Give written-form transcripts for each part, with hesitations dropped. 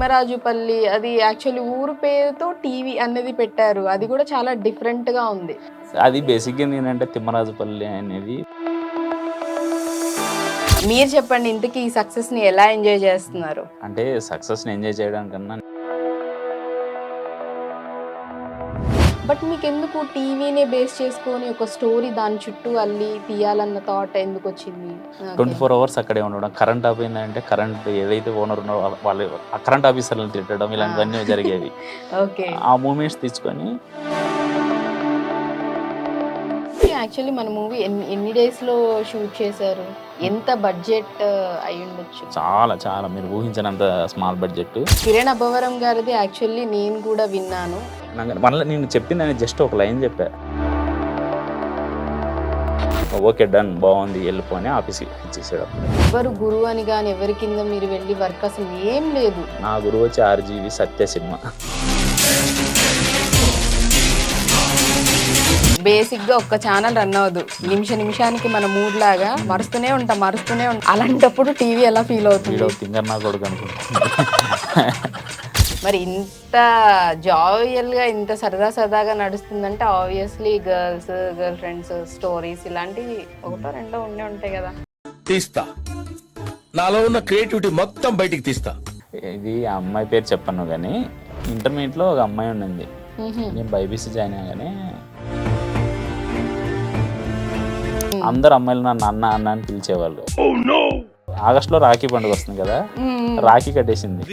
తిమ్మరాజుపల్లి అది యాక్చువల్లీ ఊరు పేరుతో టీవీ అనేది పెట్టారు. అది కూడా చాలా డిఫరెంట్‌గా ఉంది. అది బేసిక్‌గా ఏంటంటే తిమ్మరాజుపల్లి అనేది మీరు చెప్పండి ఇంతకీ ఈ సక్సెస్‌ని ఎలా ఎంజాయ్ చేస్తున్నారు? అంటే సక్సెస్‌ని ఎంజాయ్ చేయడానికన్నా బట్ మీకెందుకు టీవీనే బేస్ చేసుకొని ఒక స్టోరీ దాని చుట్టూ అల్లి తీయాలన్న థాట్ ఎందుకొచ్చింది? ఓకే. 24 అవర్స్ అక్కడే ఉండడం. కరెంట్ ఆపోయిందంటే కరెంట్ ఏదైతే ఓనర్ ఉన్నారో వాళ్ళు ఆ కరెంట్ ఆఫీసర్‌లని తిట్టడం ఆ! ఇలాంటివన్నీ జరిగేవి. ఓకే. ఆ మూమెంట్స్ తీసుకొని యాక్చువల్లీ మన మూవీ ఎన్ని డేస్‌లో షూట్ చేశారు? ఎంత బడ్జెట్ అయ్యుండొచ్చు? చాలా చాలా మీరు ఊహించనంత స్మాల్ బడ్జెట్. కిరణ్ అబ్బవరం గారిది యాక్చువల్లీ నేను కూడా విన్నాను. మళ్ళీ నేను చెప్పిందని జస్ట్ ఒక లైన్ చెప్పా. ఓకే డన్ బాగుంది వెళ్ళిపో అని ఆఫీస్‌కి ఇచ్చేసాడు. ఎవరు గురువు అని గాని ఎవరి కింద మీరు వెళ్ళి వర్క్ అసలు ఏం లేదు. నా గురువు వచ్చి ఆర్‌జీవి సత్య సినిమా. బేసిక్‌గా ఒక్క ఛానల్ రన్ అవ్వదు. నిమిషానికి మన మూడ్ లాగా మరుస్తూనే ఉంటాం. అలాంటప్పుడు టీవీ ఎలా ఫీల్ అవుతుంది? వీడు తింగర్ నా కొడుకు అనుకుంటా. మరి ఇంత జావియల్‌గా ఇంత సరదాగా నడుస్తుందంటే ఆబ్వియస్లీ గర్ల్ ఫ్రెండ్స్ స్టోరీస్ ఇలాంటివి ఒకటో రెండో ఉండే ఉంటాయి కదా. తీస్తా, నాలో ఉన్న క్రియేటివిటీ మొత్తం బయటికి తీస్తా. ఇది ఆ అమ్మాయి పేరు చెప్పను కానీ ఇంటర్మీడియట్లో ఒక అమ్మాయి ఉండింది. నేను బైపీసీ జాయిన్ అయ్యాగానే అందరు అమ్మాయిలు నన్ను అన్న అన్న అని పిలిచేవాళ్ళు. ఆగస్టులో రాఖీ పండుగ వస్తుంది కదా, రాఖీ కట్టేసింది.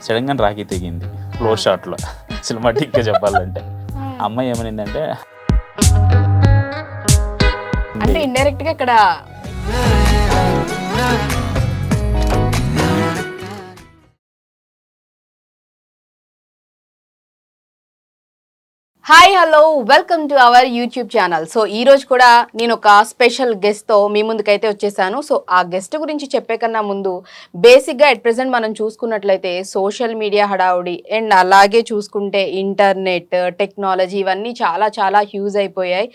సడన్గా రాఖీ తెగింది క్లోజ్ షాట్లో. సినిమాటిక్గా చెప్పాలంటే అమ్మాయి ఏమనిందంటే అంటే ఇండైరెక్ట్ గా ఇక్కడ hi hello welcome to our YouTube channel. So ఈ రోజు కూడా నేను ఒక స్పెషల్ గెస్ట్తో మీ ముందుకైతే వచ్చేసాను. సో ఆ గెస్ట్ గురించి చెప్పే కన్నా ముందు బేసిక్గా ఎట్ ప్రెసెంట్ మనం చూసుకున్నట్లయితే సోషల్ మీడియా హడావుడి అండ్ అలాగే చూసుకుంటే ఇంటర్నెట్ టెక్నాలజీ ఇవన్నీ చాలా హ్యూజ్ అయిపోయాయి.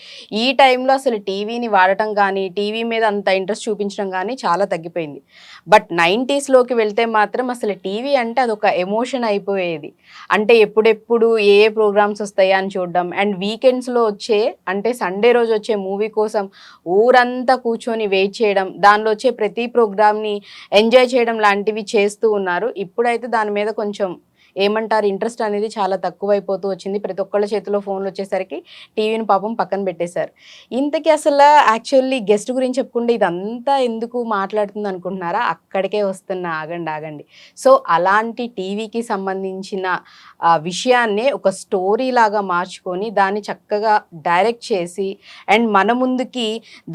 ఈ టైంలో అసలు టీవీని వాడటం కానీ టీవీ మీద అంత ఇంట్రెస్ట్ చూపించడం కానీ చాలా తగ్గిపోయింది. బట్ 90స్లోకి వెళ్తే మాత్రం అసలు టీవీ అంటే అదొక ఎమోషన్ అయిపోయేది. అంటే ఎప్పుడెప్పుడు ఏ ప్రోగ్రామ్స్ వస్తాయా అని చూడడం అండ్ వీకెండ్స్లో వచ్చే అంటే సండే రోజు వచ్చే మూవీ కోసం ఊరంతా కూర్చొని వెయిట్ చేయడం, దానిలో వచ్చే ప్రతి ప్రోగ్రామ్ని ఎంజాయ్ చేయడం లాంటివి చేస్తూ ఉన్నారు. ఇప్పుడైతే దాని మీద కొంచెం ఏమంటారు ఇంట్రెస్ట్ అనేది చాలా తక్కువైపోతూ వచ్చింది. ప్రతి ఒక్కళ్ళ చేతిలో ఫోన్లు వచ్చేసరికి టీవీని పాపం పక్కన పెట్టేశారు. ఇంతకీ అసలు యాక్చువల్లీ గెస్ట్ గురించి చెప్పుకుంటే ఇదంతా ఎందుకు మాట్లాడుతుంది అనుకుంటున్నారా? అక్కడికే వస్తున్నా, ఆగండి. సో అలాంటి టీవీకి సంబంధించిన విషయాన్నే ఒక స్టోరీ లాగా మార్చుకొని దాన్ని చక్కగా డైరెక్ట్ చేసి అండ్ మన ముందుకి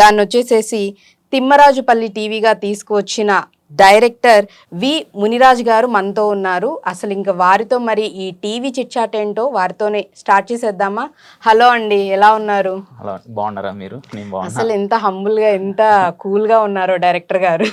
దాన్ని వచ్చేసేసి తిమ్మరాజుపల్లి టీవీగా తీసుకువచ్చిన డైరెక్టర్ వి మునిరాజ్ గారు మనతో ఉన్నారు. అసలు ఇంకా వారితో మరి ఈ టీవీ చిట్చాట్ ఏంటో వారితోనే స్టార్ట్ చేసేద్దామా? హలో అండి, ఎలా ఉన్నారు? అలా బాగున్నారా మీరు? నేను బాగున్నా. అసలు ఎంత హంబుల్గా ఎంత కూల్గా ఉన్నారో డైరెక్టర్ గారు.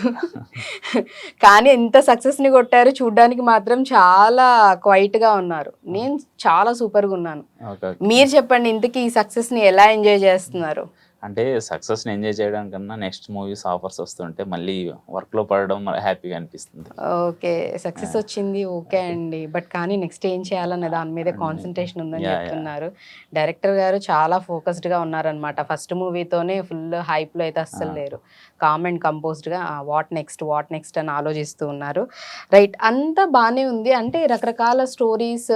కానీ ఎంత సక్సెస్ని కొట్టారు, చూడ్డానికి మాత్రం చాలా క్వైట్గా ఉన్నారు. నేను చాలా సూపర్గా ఉన్నాను. ఓకే. మీరు చెప్పండి ఇంతకీ ఈ సక్సెస్ని ఎలా ఎంజాయ్ చేస్తున్నారు? అంటే సక్సెస్ని ఎంజాయ్ చేయడానికన్నా నెక్స్ట్ మూవీస్ ఆఫర్స్ వస్తుంటే మళ్ళీ వర్క్లో పడడం హ్యాపీగా అనిపిస్తుంది. ఓకే, సక్సెస్ వచ్చింది ఓకే అండి. బట్ కానీ నెక్స్ట్ ఏం చేయాలన్న దాని మీద కాన్సన్ట్రేషన్ ఉందని చెప్తున్నారు. డైరెక్టర్ గారు చాలా ఫోకస్డ్గా ఉన్నారనమాట. ఫస్ట్ మూవీతోనే ఫుల్ హైప్లో అయితే అస్సలు లేరు. కామ్ అండ్ కంపోజ్డ్గా వాట్ నెక్స్ట్ అని ఆలోచిస్తూ ఉన్నారు. రైట్, అంతా బాగానే ఉంది. అంటే రకరకాల స్టోరీస్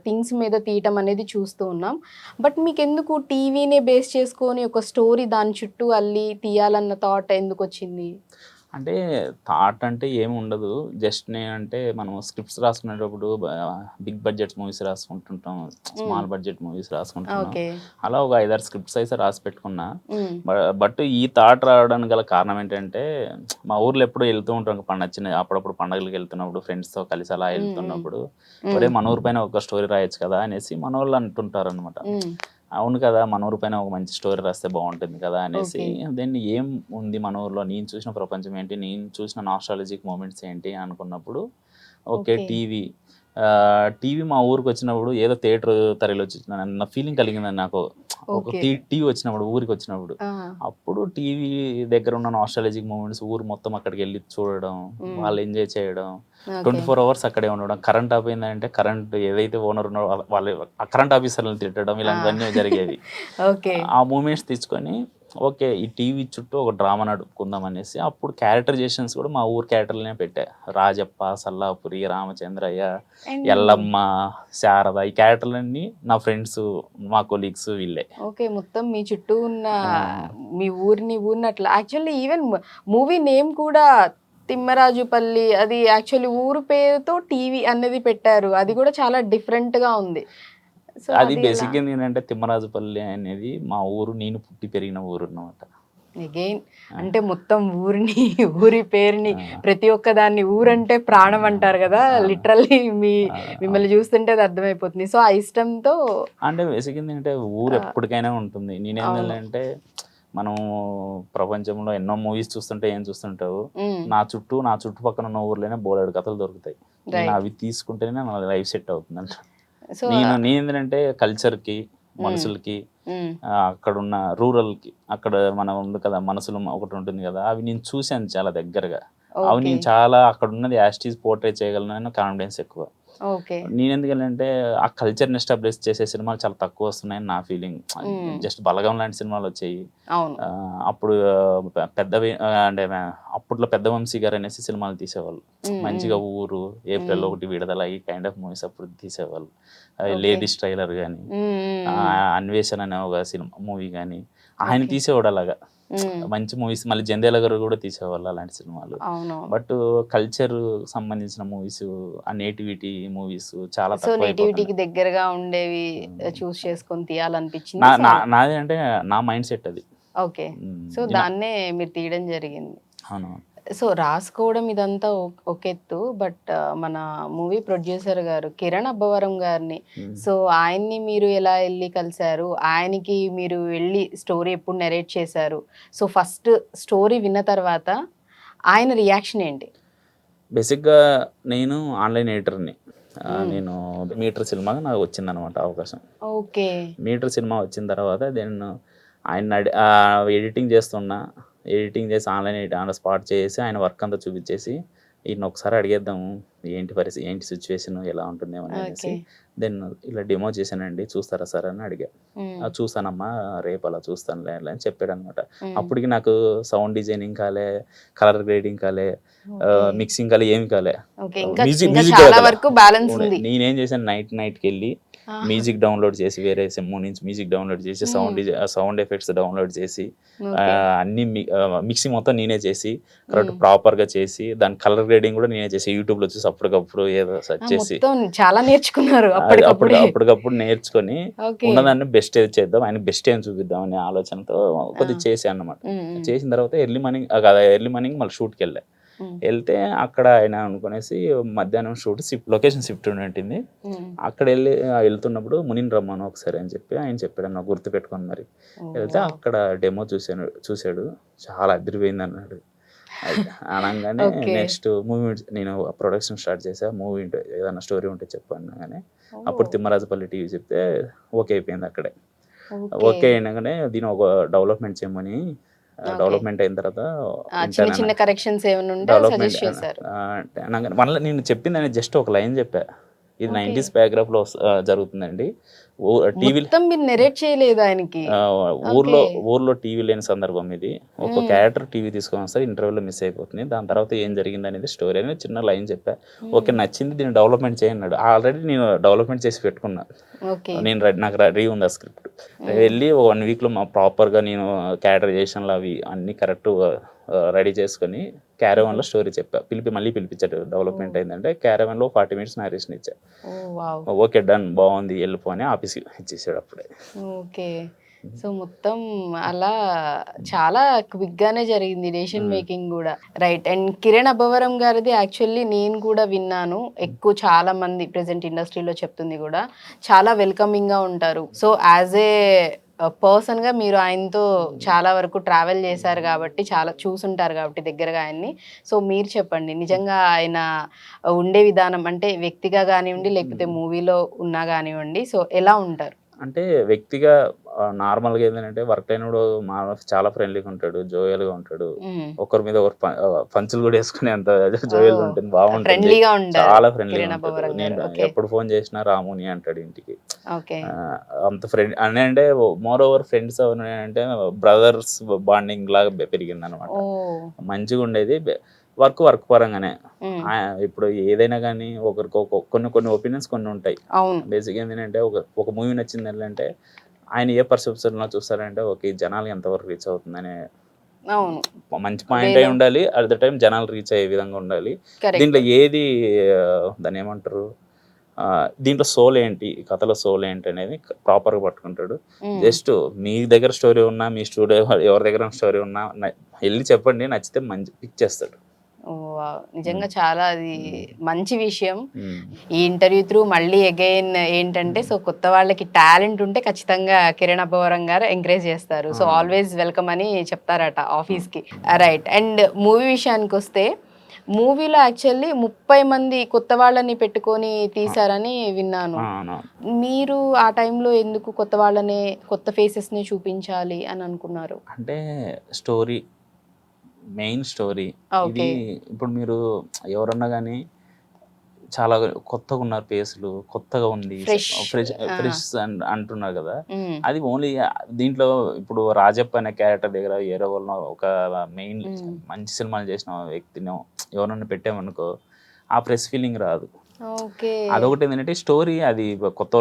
థింగ్స్ మీద తీయటం అనేది చూస్తూ ఉన్నాం. బట్ మీకు ఎందుకు టీవీనే బేస్ చేసుకొని ఒక స్టోరీ దాని చుట్టూ అల్లి తీయాలన్న థాట్ ఎందుకు వచ్చింది? అంటే థాట్ అంటే ఏమి ఉండదు. జస్ట్ నేనంటే మనం స్క్రిప్ట్స్ రాసుకునేటప్పుడు బిగ్ బడ్జెట్ మూవీస్ రాసుకుంటుంటాం, స్మాల్ బడ్జెట్ మూవీస్ రాసుకుంటున్నాం. అలా ఒక 5-6 స్క్రిప్ట్స్ అయితే రాసి పెట్టుకున్నా. బట్ ఈ థాట్ రావడానికి గల కారణం ఏంటంటే మా ఊర్లో ఎప్పుడు వెళ్తూ ఉంటాం అప్పుడప్పుడు పండుగలకు వెళ్తున్నప్పుడు ఫ్రెండ్స్తో కలిసి అలా వెళ్తున్నప్పుడు ఒరే మన ఊరి పైన ఒక స్టోరీ రాయొచ్చు కదా అనేసి మన వాళ్ళు అంటుంటారు అనమాట. అవును కదా, మన ఊరి పైన ఒక మంచి స్టోరీ రాస్తే బాగుంటుంది కదా అనేసి దాన్ని ఏం ఉంది మన ఊర్లో, నేను చూసిన ప్రపంచం ఏంటి, నేను చూసిన నాస్టాలజిక్ మూమెంట్స్ ఏంటి అనుకున్నప్పుడు ఓకే టీవీ మా ఊరికి వచ్చినప్పుడు ఏదో థియేటర్ తరలి వచ్చిన ఫీలింగ్ కలిగిందని నాకు. ఒక టీవీ వచ్చినప్పుడు, ఊరికి వచ్చినప్పుడు, అప్పుడు టీవీ దగ్గర ఉన్న నాస్టాలజిక్ మూమెంట్స్, ఊరు మొత్తం అక్కడికి వెళ్ళి చూడడం, వాళ్ళు ఎంజాయ్ చేయడం, 24 hours అక్కడే ఉండడం. కరెంట్ ఆపోయిందంటే కరెంట్ ఏదైతే ఓనర్ ఉన్నారో వాళ్ళు ఆ కరెంట్ ఆఫీసర్లను తిట్టడం, ఇలాంటివన్నీ జరిగేవి. ఆ మూమెంట్స్ తీసుకొని ఓకే ఈ టీవీ చుట్టూ ఒక డ్రామా నడుపుకుందాం అనేసి అప్పుడు క్యారెక్టరైజేషన్స్ కూడా మా ఊరు క్యారెక్టర్లనే పెట్టా. రాజప్ప, సల్లాపురి, రామచంద్రయ్య, ఎల్లమ్మ, శారద, ఈ క్యారెక్టర్లన్నీ నా ఫ్రెండ్స్, మా కొలీగ్స్ వీళ్ళే. ఓకే, మొత్తం మీ చుట్టూ ఉన్న మీ ఊరిని అట్లా. యాక్చువల్లీ ఈవెన్ మూవీ నేమ్ కూడా తిమ్మరాజుపల్లి, అది యాక్చువల్లీ ఊరు పేరుతో టీవీ అనేది పెట్టారు. అది కూడా చాలా డిఫరెంట్ గా ఉంది. సో అది బేసిక్గా ఏంటంటే తిమ్మరాజుపల్లి అనేది మా ఊరు, నేను పుట్టి పెరిగిన ఊరు అన్నమాట. అగైన్ అంటే మొత్తం ఊరి పేరుని ప్రతి ఒక్క దాన్ని ఊరంటే ప్రాణం అంటారు కదా, లిటరల్లీ మిమ్మల్ని చూస్తుంటే అది అర్థమైపోతుంది. సో ఆ ఇష్టంతో అంటే బేసిక్ ఏంటంటే ఊరు ఎప్పటికైనా ఉంటుంది. నేనేంటంటే మనం ప్రపంచంలో ఎన్నో మూవీస్ చూస్తుంటే ఏం చూస్తుంటావు, నా చుట్టుపక్కల ఉన్న ఊర్లోనే బోలెడు కథలు దొరుకుతాయి. నేను అవి తీసుకుంటేనే నా లైఫ్ సెట్ అవుతుంది అంట. నేనేంటంటే కల్చర్కి, మనుషులకి, అక్కడున్న రూరల్కి, అక్కడ మనం ఉంది కదా మనసులు ఒకటి ఉంటుంది కదా, అవి నేను చూశాను చాలా దగ్గరగా. అవి నేను చాలా అక్కడ ఉన్నది యాస్టీస్ పోర్ట్రేట్ చేయగలను, కాన్ఫిడెన్స్ ఎక్కువ. నేను ఎందుకంటే ఆ కల్చర్ని ఎస్టాబ్లిష్ చేసే సినిమాలు చాలా తక్కువ వస్తున్నాయని నా ఫీలింగ్. జస్ట్ బలగం లాంటి సినిమాలు వచ్చాయి అప్పుడు. అంటే అప్పట్లో పెద్ద వంశీ గారు అనేసి సినిమాలు తీసేవాళ్ళు. మంచిగా ఊరు, ఏప్రిల్ 1 విడుదల, ఈ కైండ్ ఆఫ్ మూవీస్ అప్పుడు తీసేవాళ్ళు. లేడీస్ ట్రైలర్ కానీ, అన్వేషణ అనే ఒక సినిమా మూవీ కానీ ఆయన తీసేవాడు. అలాగా మంచి మూవీస్. మళ్ళీ జంధ్యాల గారు కూడా తీసేవాళ్ళు అలాంటి సినిమాలు. బట్ కల్చర్ సంబంధించిన మూవీస్, ఆ నేటివిటీ మూవీస్ చాలా నేటివిటీకి దగ్గరగా ఉండేవి చూస్ చేసుకొని తీయాలనిపించింది. నాది అంటే నా మైండ్ సెట్ అది. ఓకే, సో దాన్నే మీరు తీయడం జరిగింది. అవును. సో రాసుకోవడం ఇదంతా ఒక ఎత్తు, బట్ మన మూవీ ప్రొడ్యూసర్ గారు కిరణ్ అబ్బవరం గారిని, సో ఆయన్ని మీరు ఎలా వెళ్ళి కలిశారు, ఆయనకి మీరు వెళ్ళి స్టోరీ ఎప్పుడు నెరేట్ చేశారు, సో ఫస్ట్ స్టోరీ విన్న తర్వాత ఆయన రియాక్షన్ ఏంటి? బేసిక్గా నేను ఆన్లైన్ ఎడిటర్ని. నేను మీటర్ సినిమాగా నాకు వచ్చిందనమాట అవకాశం. ఓకే, మీటర్ సినిమా వచ్చిన తర్వాత నేను ఆయన ఎడిటింగ్ చేసి ఆన్ స్పాట్ చేసి ఆయన వర్క్ అంతా చూపించేసి ఈయన ఒకసారి అడిగేద్దాము ఏంటి పరిస్థితి, ఏంటి సిచ్యువేషన్, ఎలా ఉంటుందేమో అనేసి. దెన్ ఇలా డెమో చేశానండి, చూస్తారా సార్ అని అడిగా. చూస్తానమ్మా, రేపు అలా చూస్తానులే అని చెప్పాడు అనమాట. అప్పటికి నాకు సౌండ్ డిజైనింగ్ కాలే, కలర్ గ్రేడింగ్ కాలే, మిక్సింగ్ కాలే, ఏమి కాలే. నేనేం చేశాను, నైట్కి వెళ్ళి మ్యూజిక్ డౌన్లోడ్ చేసి, వేరే సిమ్ నుంచి మ్యూజిక్ డౌన్లోడ్ చేసి, సౌండ్ ఎఫెక్ట్స్ డౌన్లోడ్ చేసి, అన్ని మిక్సింగ్ మొత్తం నేనే చేసి, కరెక్ట్ ప్రాపర్గా చేసి, దాని కలర్ గ్రేడింగ్ కూడా నేనే చేసి, యూట్యూబ్లో చూసి అప్పటికప్పుడు ఏదో సెర్చ్ చేసి చాలా నేర్చుకున్నారు. అప్పటికప్పుడు నేర్చుకొని ఉన్నదాన్ని బెస్ట్ ఏది చేద్దాం, ఆయన బెస్ట్ ఏం చూపిద్దాం అనే ఆలోచనతో కొద్దిగా చేశాను అన్నమాట. చేసిన తర్వాత ఎర్లీ మార్నింగ్ మళ్ళీ షూట్కి వెళ్తే అక్కడ ఆయన అనుకునేసి మధ్యాహ్నం లొకేషన్ షిఫ్ట్ ఉంటుంది. అక్కడ వెళ్తున్నప్పుడు మునిని రమ్మను ఒకసారి అని చెప్పి ఆయన చెప్పాడు, నాకు గుర్తు పెట్టుకొని మరి. వెళ్తే అక్కడ డెమో చూశాడు, చాలా అదిరిపోయింది అన్నాడు. అనగానే నెక్స్ట్ మూవీ నేను ప్రొడక్షన్ స్టార్ట్ చేసా. మూవీ ఏదైనా స్టోరీ ఉంటే చెప్పాను కానీ అప్పుడు తిమ్మరాజుపల్లి టీవీ చెప్తే ఓకే అయిపోయింది అక్కడే. ఓకే అయినాకనే దీని ఒక డెవలప్మెంట్ చేయమని, డెవలప్మెంట్ అయిన తర్వాత చిన్న కరెక్షన్స్ ఏమైనా ఉంటే సజెస్ట్ చేశారు. మళ్ళీ నేను చెప్పింది అనేది జస్ట్ ఒక లైన్ చెప్పా, ఇది 90s పారాగ్రాఫ్లో జరుగుతుందండి. ఊర్లో టీవీ లేని సందర్భం ఇది. ఒక క్యారెక్టర్ టీవీ తీసుకొని వస్తారు, ఇంటర్వ్యూలో మిస్ అయిపోతుంది, దాని తర్వాత ఏం జరిగింది అనేది స్టోరీ అనేది చిన్న లైన్ చెప్పా. ఓకే నచ్చింది, దీన్ని డెవలప్మెంట్ చేయన్నాడు. ఆల్రెడీ నేను డెవలప్మెంట్ చేసి పెట్టుకున్నా, నాకు రెడీ ఉంది ఆ స్క్రిప్ట్. వెళ్ళి 1 వీక్లో ప్రాపర్గా నేను క్యారెక్టరైజేషన్లు అవి అన్నీ కరెక్ట్ రెడీ చేసుకొని క్యారవాన్లో స్టోరీ చెప్పా. మళ్ళీ పిలిపించాడు. డెవలప్మెంట్ అయిందంటే క్యారవాన్లో 40 minutes narration ఇచ్చా. ఓకే డన్, బాగుంది, వెళ్ళిపోని ఆఫీస్కి ఇచ్చేసాడు అప్పుడే. ఓకే, సో మొత్తం అలా చాలా క్విక్ గానే జరిగింది డెసిషన్ మేకింగ్ కూడా, రైట్. అండ్ కిరణ్ అబ్బవరం గారిది యాక్చువల్లీ నేను కూడా విన్నాను, ఎక్కువ చాలా మంది ప్రెసెంట్ ఇండస్ట్రీలో చెప్తుంది కూడా, చాలా వెల్కమింగ్ గా ఉంటారు. సో యాజ్ ఏ పర్సన్గా మీరు ఆయనతో చాలా వరకు ట్రావెల్ చేశారు కాబట్టి, చాలా చూసుంటారు కాబట్టి దగ్గరగా ఆయన్ని. సో మీరు చెప్పండి, నిజంగా ఆయన ఉండే విధానం అంటే వ్యక్తిగా కానివ్వండి, లేకపోతే మూవీలో ఉన్నా కానివ్వండి, సో ఎలా ఉంటారు? అంటే వ్యక్తిగా నార్మల్గా ఏంటంటే వర్క్ అయినప్పుడు చాలా ఫ్రెండ్లీగా ఉంటాడు, జోయల్గా ఉంటాడు. ఒకరి మీద ఒకరు పంచులు కూడా వేసుకునే అంత జోయల్గా ఉంటుంది, బాగుంటుంది, ఫ్రెండ్లీగా ఉంటారు చాలా ఫ్రెండ్లీగా కిరణ్ ఉంటాడు. అబ్బవరం గారు. నేను ఓకే. ఎప్పుడు ఫోన్ చేసినా రాముని అంటాడు ఇంటికి. ఓకే. అంత ఫ్రెండ్ అని అంటే మోర్ ఓవర్ ఫ్రెండ్స్ అంటే బ్రదర్స్ బాండింగ్ లాగా పెరిగింది అనమాట. ఓ. మంచిగా ఉండేది. వర్క్ పరంగానే. ఇప్పుడు ఏదైనా కానీ ఒకరికి కొన్ని ఒపీనియన్స్ కొన్ని ఉంటాయి. అవును. బేసిక్ ఏంటంటే ఒక మూవీ నచ్చింది అంటే ఆయన ఏ పర్సెప్షన్లో చూస్తారంటే ఓకే జనాలు ఎంతవరకు రీచ్ అవుతుందనే అవును. మంచి పాయింట్ అయి ఉండాలి, అట్ ద టైం జనాలు రీచ్ అయ్యే విధంగా ఉండాలి. దీంట్లో ఏది దాన్ని ఏమంటారు, దీంట్లో సోల్ ఏంటి, కథలో సోల్ ఏంటి అనేది ప్రాపర్గా పట్టుకుంటాడు. జస్ట్ మీ దగ్గర స్టోరీ ఉన్నా, మీ స్టూడియో ఎవరి దగ్గర స్టోరీ ఉన్నా వెళ్ళి చెప్పండి, నచ్చితే మంచి పిక్ చేస్తాడు. నిజంగా చాలా అది మంచి విషయం. ఈ ఇంటర్వ్యూ త్రూ మళ్ళీ అగైన్ ఏంటంటే, సో కొత్త వాళ్ళకి టాలెంట్ ఉంటే ఖచ్చితంగా కిరణ్ అబ్బవరం గారు ఎంకరేజ్ చేస్తారు. సో ఆల్వేస్ వెల్కమ్ అని చెప్తారట ఆఫీస్కి. రైట్. అండ్ మూవీ విషయానికి వస్తే, మూవీలో యాక్చువల్లీ 30 మంది కొత్త వాళ్ళని పెట్టుకొని తీశారని విన్నాను. మీరు ఆ టైంలో ఎందుకు కొత్త వాళ్ళనే, కొత్త ఫేసెస్ని చూపించాలి అని అనుకున్నారు? అంటే స్టోరీ, మెయిన్ స్టోరీ ఇది. ఇప్పుడు మీరు ఎవరన్నా కానీ చాలా కొత్తగా ఉన్నారు, పేసులు కొత్తగా ఉంది, ఫ్రెష్ అంటున్నారు కదా. అది ఓన్లీ దీంట్లో ఇప్పుడు రాజప్ప అనే క్యారెక్టర్ దగ్గర ఏరో వాళ్ళ ఒక మెయిన్ మంచి సినిమాలు చేసిన వ్యక్తిని ఎవరన్నా పెట్టామనుకో ఆ ఫ్రెష్ ఫీలింగ్ రాదు. అదొకటి ఏంటంటే స్టోరీ అది కొత్త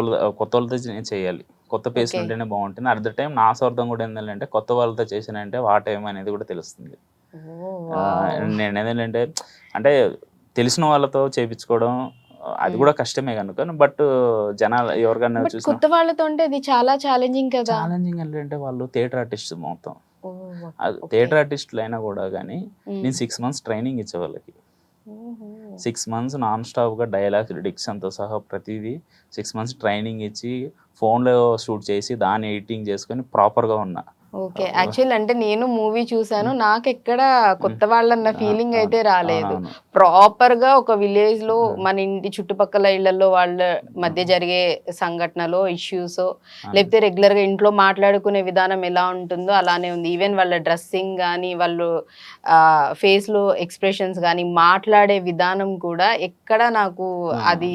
వాళ్ళతో చేయాలి, కొత్త పేసులు ఉంటేనే బాగుంటుంది. అట్ ద టైం నా స్వార్థం కూడా ఏంటంటే కొత్త వాళ్ళతో చేసినంటే ఆ టైం అనేది కూడా తెలుస్తుంది. నేను ఏంటంటే అంటే తెలిసిన వాళ్ళతో చేయించుకోవడం అది కూడా కష్టమే కనుక, బట్ జనాలు ఎవరికైనా చూసిన కొత్త వాళ్ళతో అంటే అది చాలా ఛాలెంజింగ్ కదా. ఛాలెంజింగ్ అంటే వాళ్ళు థియేటర్ ఆర్టిస్ట్ మొత్తం, థియేటర్ ఆర్టిస్టులు అయినా కూడా కానీ నేను 6 months ట్రైనింగ్ ఇచ్చే వాళ్ళకి. 6 months నాన్ స్టాప్గా డైలాగ్స్ డిక్షన్తో సహా ప్రతిదీ 6 months ట్రైనింగ్ ఇచ్చి ఫోన్లో షూట్ చేసి దాన్ని ఎడిటింగ్ చేసుకొని ప్రాపర్గా ఉన్నా. ఓకే. యాక్చువల్ అంటే నేను మూవీ చూసాను, నాకు ఎక్కడ కొత్త వాళ్ళన్న ఫీలింగ్ అయితే రాలేదు. ప్రాపర్గా ఒక విలేజ్లో మన ఇంటి చుట్టుపక్కల ఇళ్లలో వాళ్ళ మధ్య జరిగే సంఘటనలో, ఇష్యూస్, లేకపోతే రెగ్యులర్గా ఇంట్లో మాట్లాడుకునే విధానం ఎలా ఉంటుందో అలానే ఉంది. ఈవెన్ వాళ్ళ డ్రెస్సింగ్ కానీ, వాళ్ళు ఫేస్లో ఎక్స్ప్రెషన్స్ కానీ, మాట్లాడే విధానం కూడా ఎక్కడ నాకు అది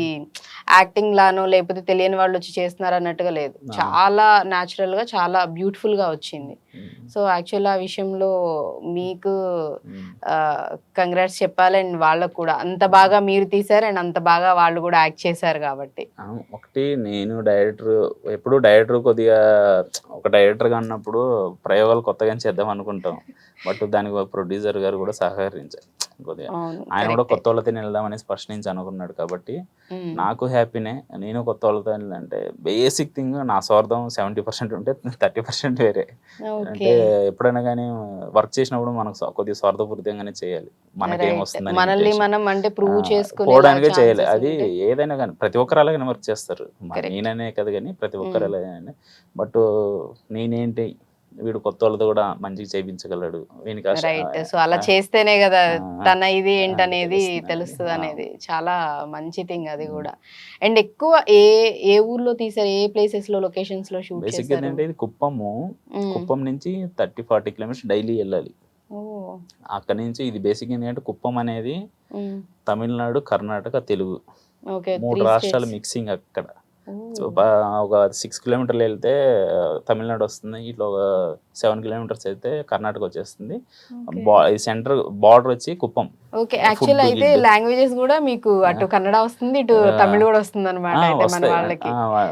యాక్టింగ్ లానో లేకపోతే తెలియని వాళ్ళు వచ్చి చేస్తున్నారు అన్నట్టుగా లేదు. చాలా న్యాచురల్గా, చాలా బ్యూటిఫుల్గా వచ్చింది. సో యాక్చువల్ ఆ విషయంలో మీకు కంగ్రాట్స్ చెప్పాలి. అండ్ వాళ్ళకు కూడా అంత బాగా మీరు తీశారు అండ్ అంత బాగా వాళ్ళు కూడా యాక్ట్ చేశారు కాబట్టి. ఒకటి నేను ఎప్పుడు డైరెక్టర్ కొద్దిగా ఒక డైరెక్టర్గా ఉన్నప్పుడు ప్రయోగాలు కొత్తగా చేద్దాం అనుకుంటాం, బట్ దానికి ప్రొడ్యూసర్ గారు కూడా సహకరించారు కొద్దిగా. ఆయన కూడా కొత్త వాళ్ళతో వెళ్దామని ఫస్ట్ నుంచి అనుకున్నాడు కాబట్టి నాకు హ్యాపీనే. నేను కొత్త వాళ్ళతో అంటే బేసిక్ థింగ్ నా స్వార్థం 70% ఉంటే 30% వేరే. అంటే ఎప్పుడైనా కానీ వర్క్ చేసినప్పుడు మనకు కొద్దిగా స్వార్థపూరితంగానే చేయాలి, మనకేం వస్తుంది మనల్ని మనం అంటే ప్రూవ్ చేసుకోవడానికే చేయాలి. అది ఏదైనా కానీ ప్రతి ఒక్కరు అలాగే వర్క్ చేస్తారు, నేననే కదా కానీ ప్రతి ఒక్కరు అలాగే. బట్ నేనేంటి వీడు కొత్త వాళ్ళతో కూడా మంచిగా చేయించగలడు, సో అలా చేస్తేనే కదా తన ఇది ఏంటనేది తెలుస్తుంది అనేది. చాలా మంచి థింగ్ అది కూడా. అండ్ ఎక్కువ ఏ ఊర్లో తీసారు, ఏ ప్లేసెస్ లో, లొకేషన్స్ లో షూట్ చేశారు? బేసిక్ ఏంటంటే ఇది కుప్పం నుంచి 30-40 kilometers డైలీ వెళ్ళాలి. అక్కడ నుంచి ఇది బేసిక్ ఏంటంటే కుప్పం అనేది తమిళనాడు, కర్ణాటక, తెలుగు 3 రాష్ట్రాలు మిక్సింగ్. అక్కడ ఒక 6 kilometers వెళ్తే తమిళనాడు వస్తుంది, ఇట్లా ఒక 7 kilometers అయితే కర్ణాటక వచ్చేస్తుంది. సెంటర్ బార్డర్ వచ్చి కుప్పం. ఓకే. యాక్చువల్ అయితే లాంగ్వేజెస్ కూడా మీకు అటు కన్నడ వస్తుంది, ఇటు తమిళ కూడా వస్తుంది అన్నమాట. మన వాళ్ళకి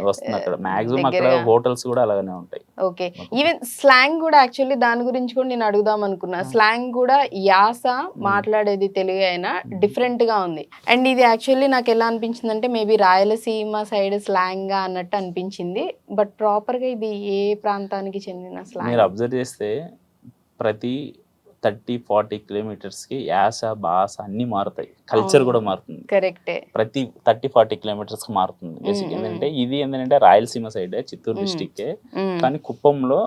వస్తుంది అక్కడ మాక్సిమం, అక్కడ హోటల్స్ కూడా అలానే ఉంటాయి. ఓకే. ఈవెన్ స్లాంగ్ కూడా యాక్చువల్లీ దాని గురించి కూడా నేను అడుగుదాం అనుకున్నా. స్లాంగ్ కూడా యాస మాట్లాడేది తెలుగు అయినా డిఫరెంట్ గా ఉంది. అండ్ ఇది యాక్చువల్లీ నాకు ఎలా అనిపించింది అంటే మేబీ రాయలసీమ సైడ్ స్లాంగ్ గా అన్నట్టు అనిపించింది, బట్ ప్రాపర్ గా ఇది ఏ ప్రాంతానికి చెందిన స్లాంగ్? మీరు అబ్జర్వ్ చేస్తే ప్రతి 30-40 కిలోమీటర్స్కి యాస భాష అన్నీ మారుతాయి, కల్చర్ కూడా మారుతుంది. కరెక్టే. ప్రతి 30-40 కిలోమీటర్స్కి మారుతుంది. బేసిక్ ఏంటంటే ఇది ఏంటంటే రాయలసీమ సైడ్ చిత్తూరు డిస్టిక్కే, కానీ కుప్పంలో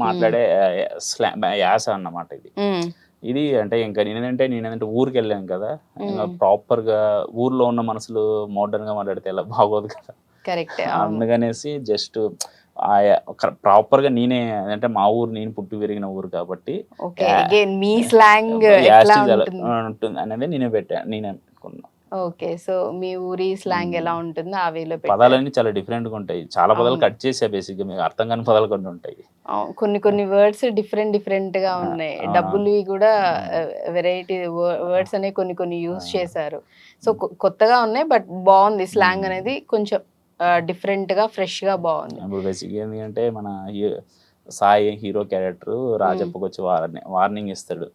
మాట్లాడే యాస అన్నమాట ఇది. ఇది అంటే ఇంకా నేనేంటంటే ఊరికి వెళ్ళాను కదా, ప్రాపర్గా ఊర్లో ఉన్న మనసులు మోడర్న్గా మాట్లాడితే ఎలా బాగోదు కదా. కరెక్ట్. అందుకనేసి జస్ట్ ప్రాపర్గా నేనే అంటే మా ఊరు, నేను పుట్టి పెరిగిన ఊరు కాబట్టి మీ స్లాంగ్ ఉంటుంది అనేది నేనే పెట్టుకున్నా. ఓకే, సో మీ ఊరి స్లాంగ్ ఎలా ఉంటుందో ఆ వేలో పదాలన్నీ చాలా డిఫరెంట్ గా ఉంటాయి. చాలా పదాలు కట్ చేసా బేసిక్ గా, మీకు అర్థం కాని పదాలు కొన్ని ఉంటాయి. కొన్ని వర్డ్స్ డిఫరెంట్ గా ఉన్నాయి. డబ్బులు కూడా వెరైటీ వర్డ్స్ అనేవి కొన్ని యూజ్ చేశారు. సో కొత్తగా ఉన్నాయి, బట్ బాగుంది స్లాంగ్ అనేది, కొంచెం డిఫరెంట్ గా ఫ్రెష్ గా బాగుంది. ఇప్పుడు బేసిక్ ఏంటంటే మన సాయి హీరో క్యారెక్టర్ రాజప్పకి వచ్చి వార్నింగ్ ఇస్తాడు,